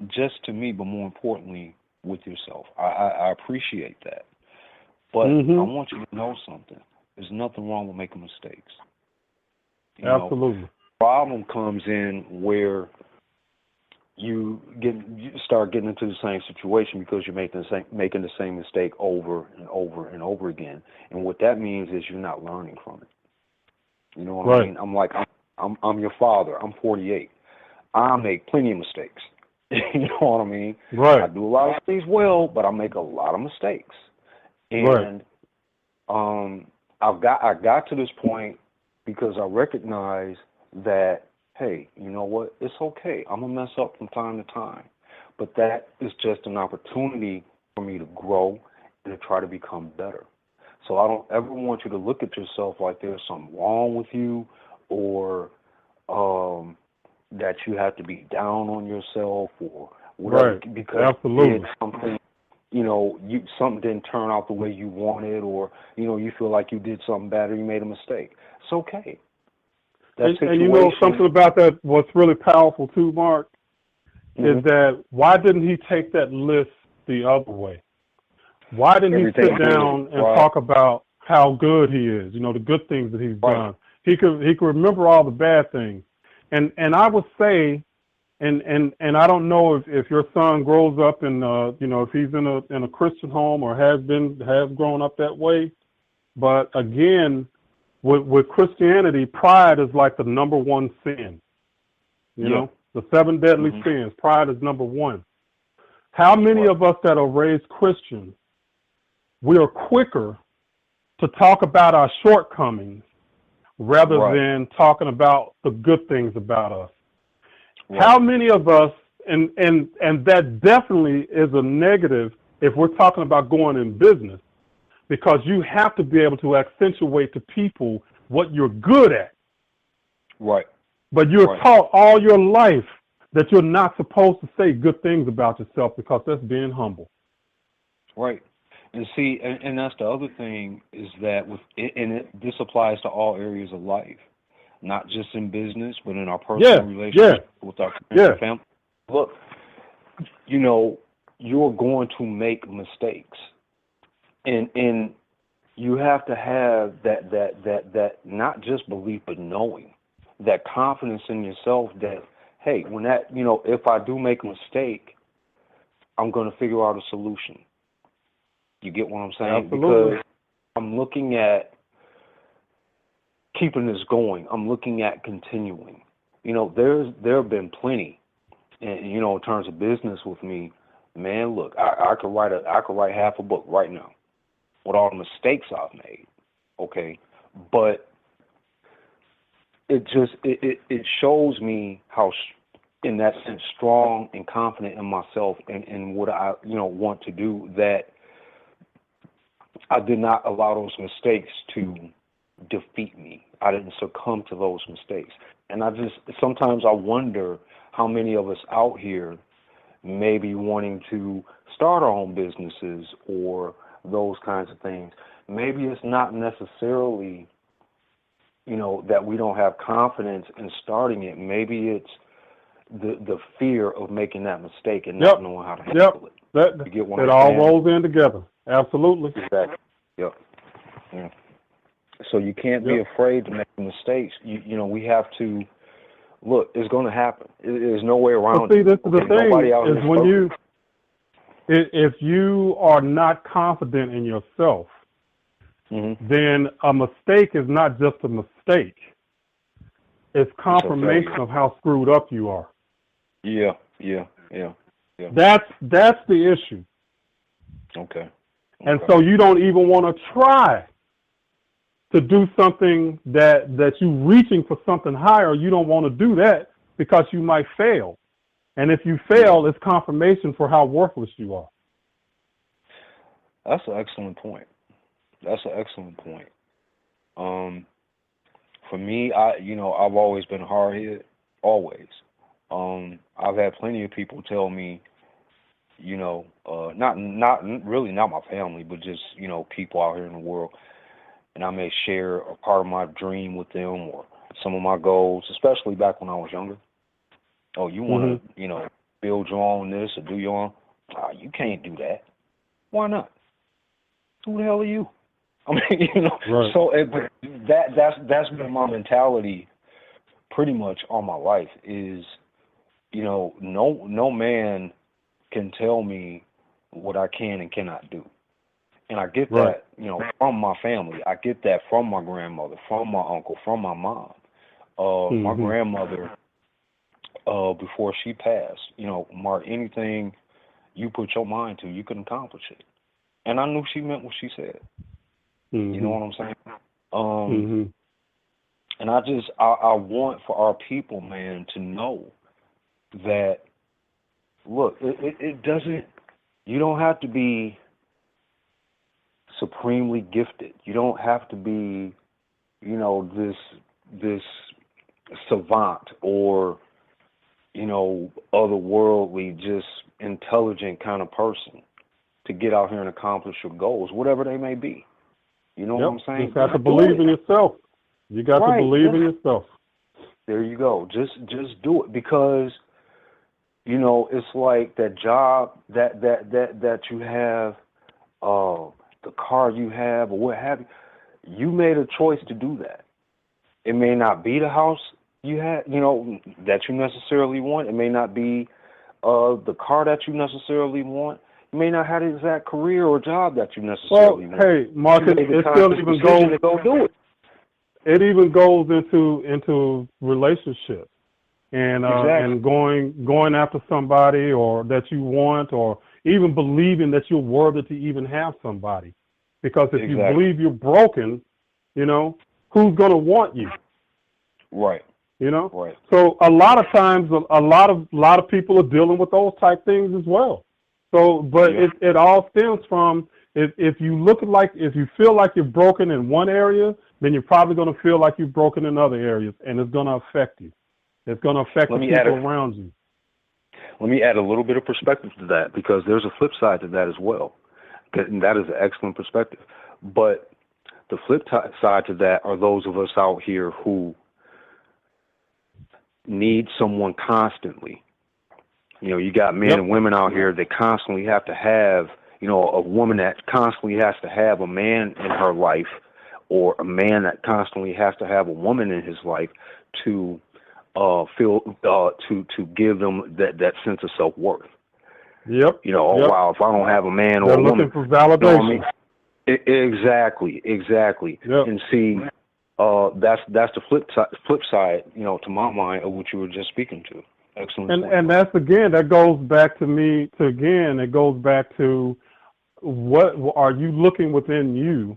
just to me, but more importantly, with yourself. I appreciate that. But I want you to know something. There's nothing wrong with making mistakes. Absolutely. The problem comes in where you start getting into the same situation because you're making the same mistake over and over and over again. And what that means is you're not learning from it. You know what I mean? I'm like, I'm your father. I'm 48. I make plenty of mistakes. You know what I mean? Right. I do a lot of things well, but I make a lot of mistakes. And I got to this point because I recognize that, hey, you know what? It's okay. I'm going to mess up from time to time. But that is just an opportunity for me to grow and to try to become better. So I don't ever want you to look at yourself like there's something wrong with you or that you have to be down on yourself or whatever because absolutely. You did something, something didn't turn out the way you wanted or, you feel like you did something bad or you made a mistake. It's okay. And something about that, what's really powerful too, Mark, is that why didn't he take that list the other way? Why didn't he sit down and talk about how good he is, the good things that he's done? He could remember all the bad things. And I would say, and I don't know if your son grows up in if he's in a Christian home or has grown up that way, but again, with Christianity, pride is like the number one sin. You know, the 7 deadly sins. Pride is number one. How many of us that are raised Christians, we are quicker to talk about our shortcomings rather than talking about the good things about us? How many of us, and that definitely is a negative if we're talking about going in business, because you have to be able to accentuate to people what you're good at. Right. But you're taught all your life that you're not supposed to say good things about yourself because that's being humble. Right. And see, and that's the other thing is that this applies to all areas of life, not just in business, but in our personal relationships with our family. Look, you're going to make mistakes. And you have to have that not just belief, but knowing, that confidence in yourself that, hey, when that, if I do make a mistake, I'm going to figure out a solution. You get what I'm saying? Absolutely. Because I'm looking at keeping this going. I'm looking at continuing. There have been plenty, and in terms of business with me, man. Look, I could write half a book right now with all the mistakes I've made. Okay, but it shows me how, in that sense, strong and confident in myself and what I want to do, that I did not allow those mistakes to defeat me. I didn't succumb to those mistakes. And sometimes I wonder how many of us out here may be wanting to start our own businesses or those kinds of things. Maybe it's not necessarily, that we don't have confidence in starting it. Maybe the fear of making that mistake and not knowing how to handle it. You get what it I'm all saying? rolls in together. Absolutely. Exactly. Yep. Yeah. So you can't be afraid to make mistakes. You know, we have to look. It's going to happen. There's no way around See, it. this is the thing is when if you are not confident in yourself, then a mistake is not just a mistake. It's confirmation of how screwed up you are. Yeah. That's the issue. Okay. And so you don't even want to try to do something that you reaching for something higher. You don't want to do that because you might fail. And if you fail, it's confirmation for how worthless you are. That's an excellent point. For me, I've always been hard-headed, always. I've had plenty of people tell me, not my family, but just, people out here in the world, and I may share a part of my dream with them or some of my goals, especially back when I was younger. Oh, you want to, build your own this or do your own? You can't do that. Why not? Who the hell are you? I mean, Right. So that's been my mentality pretty much all my life is, no man can tell me what I can and cannot do. And I get that, from my family. I get that from my grandmother, from my uncle, from my mom. My grandmother, before she passed, Mark, anything you put your mind to, you can accomplish it. And I knew she meant what she said. You know what I'm saying? And I want for our people, man, to know that, look, it doesn't, you don't have to be supremely gifted. You don't have to be, this savant or, otherworldly, just intelligent kind of person to get out here and accomplish your goals, whatever they may be. You know what I'm saying? You just have to believe in yourself. You got to believe in yourself. There you go. Just do it because, it's like that job that you have, the car you have, or what have you. You made a choice to do that. It may not be the house you had, that you necessarily want. It may not be the car that you necessarily want. You may not have the exact career or job that you necessarily want. Hey, Marcus, it still even goes to go do it. It even goes into relationships and and going after somebody or that you want, or even believing that you're worthy to even have somebody. Because if you believe you're broken, who's going to want you? Right. Right. So a lot of times, a lot of people are dealing with those type things as well. So, but it all stems from if you feel like you're broken in one area, then you're probably going to feel like you're broken in other areas, and it's going to affect you. It's going to affect the people around you. Let me add a little bit of perspective to that, because there's a flip side to that as well. And that is an excellent perspective. But the flip side to that are those of us out here who need someone constantly. You got men and women out here that constantly have to have, a woman that constantly has to have a man in her life, or a man that constantly has to have a woman in his life to feel to give them that sense of self-worth. Yep. Wow, if I don't have a man or they're a woman, looking for validation. Exactly. Yep. And see, that's the flip side, to my mind, of what you were just speaking to. Excellent. And that's, again, that goes back it goes back to what are you looking within you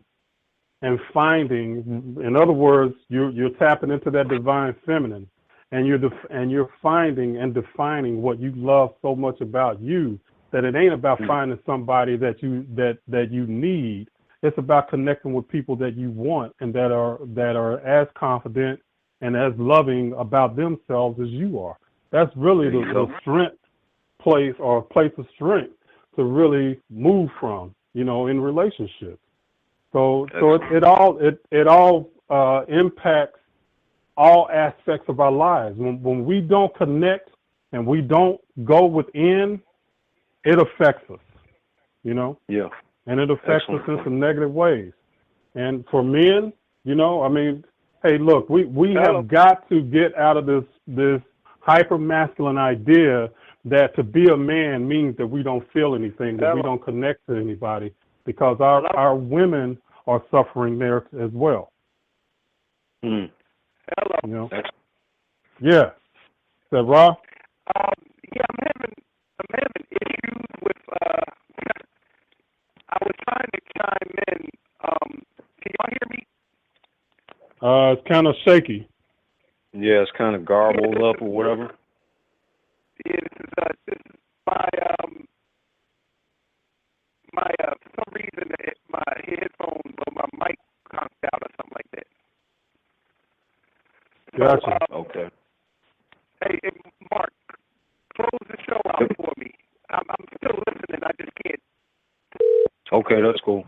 and finding. In other words, you're tapping into that divine feminine, and you're finding and defining what you love so much about you, that it ain't about finding somebody that you need. It's about connecting with people that you want and that are as confident and as loving about themselves as you are. That's really the strength place, or a place of strength to really move from, in relationships. So it all impacts all aspects of our lives. When we don't connect and we don't go within, it affects us, you know? Yeah. And it affects us in some negative ways. And for men, you know, I mean, hey, look, we have got to get out of this hyper masculine idea that to be a man means that we don't feel anything, that we don't connect to anybody, because our women are suffering there as well. Mm. Hello. You know? Yeah. Is that Rob? Yeah, I'm having issues with. I was trying to chime in. Can y'all hear me? It's kind of shaky. Yeah, it's kind of garbled up or whatever. Yeah, this is my for some reason my headphones or my mic conked out or something like that. Gotcha. So, Okay. Hey, Mark, close the show out for me. I'm still listening. I just can't. Okay, that's cool.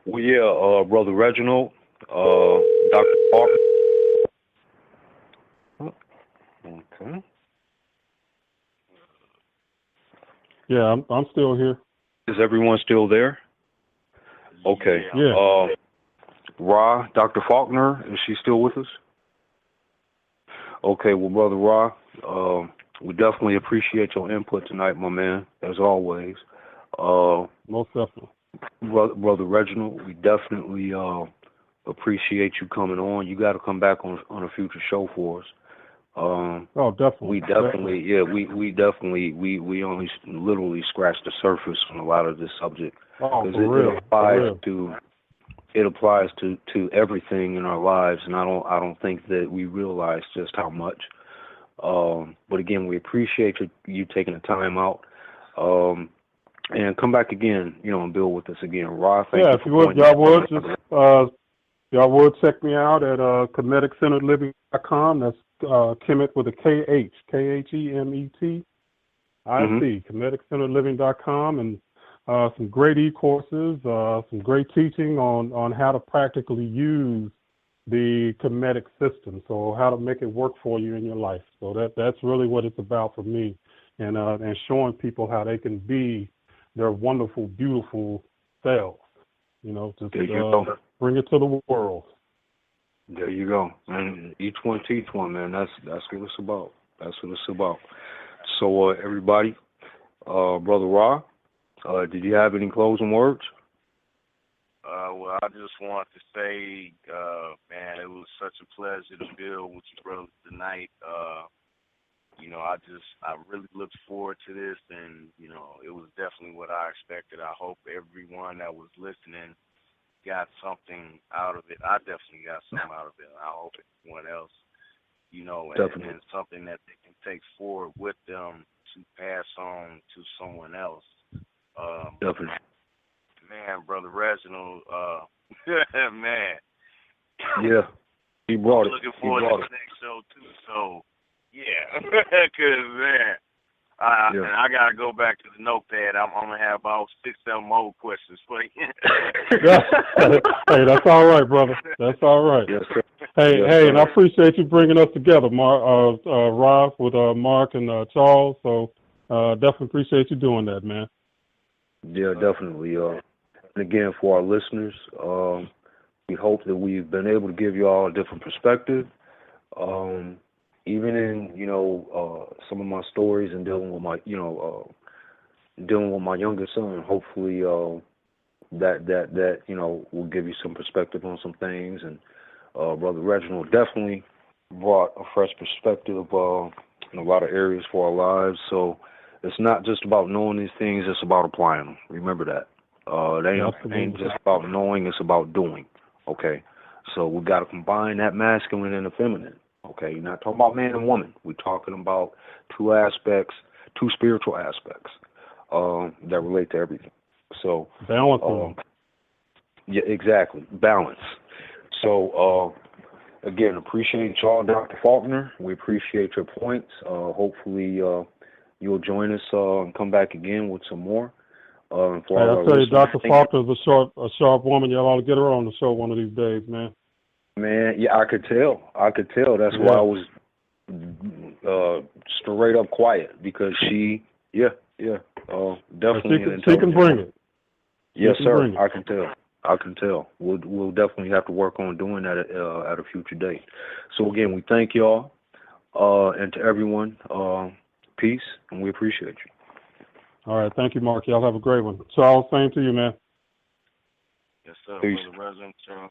Well, yeah, Brother Reginald, Dr. Parker. Okay. Yeah, I'm still here. Is everyone still there? Okay. Yeah. Ra, Dr. Faulkner, is she still with us? Okay, well, Brother Ra, we definitely appreciate your input tonight, my man, as always. Most definitely. Brother Reginald, we definitely appreciate you coming on. You got to come back on a future show for us. Oh, definitely. We definitely, yeah, we definitely, we only literally scratched the surface on a lot of this subject. Oh, because for real. It applies to everything in our lives, and I don't think that we realize just how much. But again, we appreciate you taking the time out. And come back again, you know, and build with us again. Ra, thank you. If you would, y'all would check me out at KemeticCenteredLiving.com. That's Kemet with a K-H, K-H-E-M-E-T. KemeticCenteredLiving.com, and some great e-courses, some great teaching on how to practically use the Kemetic system, so how to make it work for you in your life. So that's really what it's about for me, and showing people how they can be their wonderful, beautiful selves. You know, just bring it to the world. There you go. And each one teach one, man. That's what it's about. That's what it's about. So everybody, Brother Ra, did you have any closing words? Well, I just want to say, man, it was such a pleasure to build with you brothers tonight. You know, I really looked forward to this, and, you know, it was definitely what I expected. I hope everyone that was listening got something out of it. I definitely got something out of it. I hope everyone else, you know, and something that they can take forward with them to pass on to someone else. Definitely. Man, Brother Reginald, man. Yeah, he brought it. Looking forward to the next show, too, so, yeah, because, man, and I got to go back to the notepad. I'm going to have about 6-7 more questions for you. Hey, that's all right, brother. That's all right. Yes, sir. Hey, and I appreciate you bringing us together, Rob, with Mark and Charles, so definitely appreciate you doing that, man. Yeah, definitely. And again, for our listeners, we hope that we've been able to give you all a different perspective. Even in, you know, some of my stories and dealing with my youngest son, hopefully that you know, will give you some perspective on some things. And Brother Reginald definitely brought a fresh perspective in a lot of areas for our lives. So it's not just about knowing these things, it's about applying them. Remember that. It ain't just about knowing, it's about doing. Okay? So we got to combine that masculine and the feminine. Okay? You're not talking about man and woman. We're talking about two spiritual aspects that relate to everything. So balance. Yeah, exactly. Balance. So again, appreciate y'all, Dr. Faulkner. We appreciate your points. Hopefully you'll join us and come back again with some more. I'll tell you, Dr. Faulkner's a sharp woman. Y'all ought to get her on the show one of these days, man. Man, yeah, I could tell. That's why I was straight up quiet because she, definitely. She can bring it. Yes, sir. I can tell. We'll definitely have to work on doing that at a future date. So again, we thank y'all, and to everyone, peace, and we appreciate you. All right, thank you, Mark. Y'all have a great one. Charles, same to you, man. Yes, sir. Peace. Brother Reginald,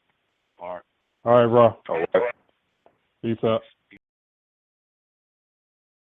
Mark. All right, Rob. All right. Peace out.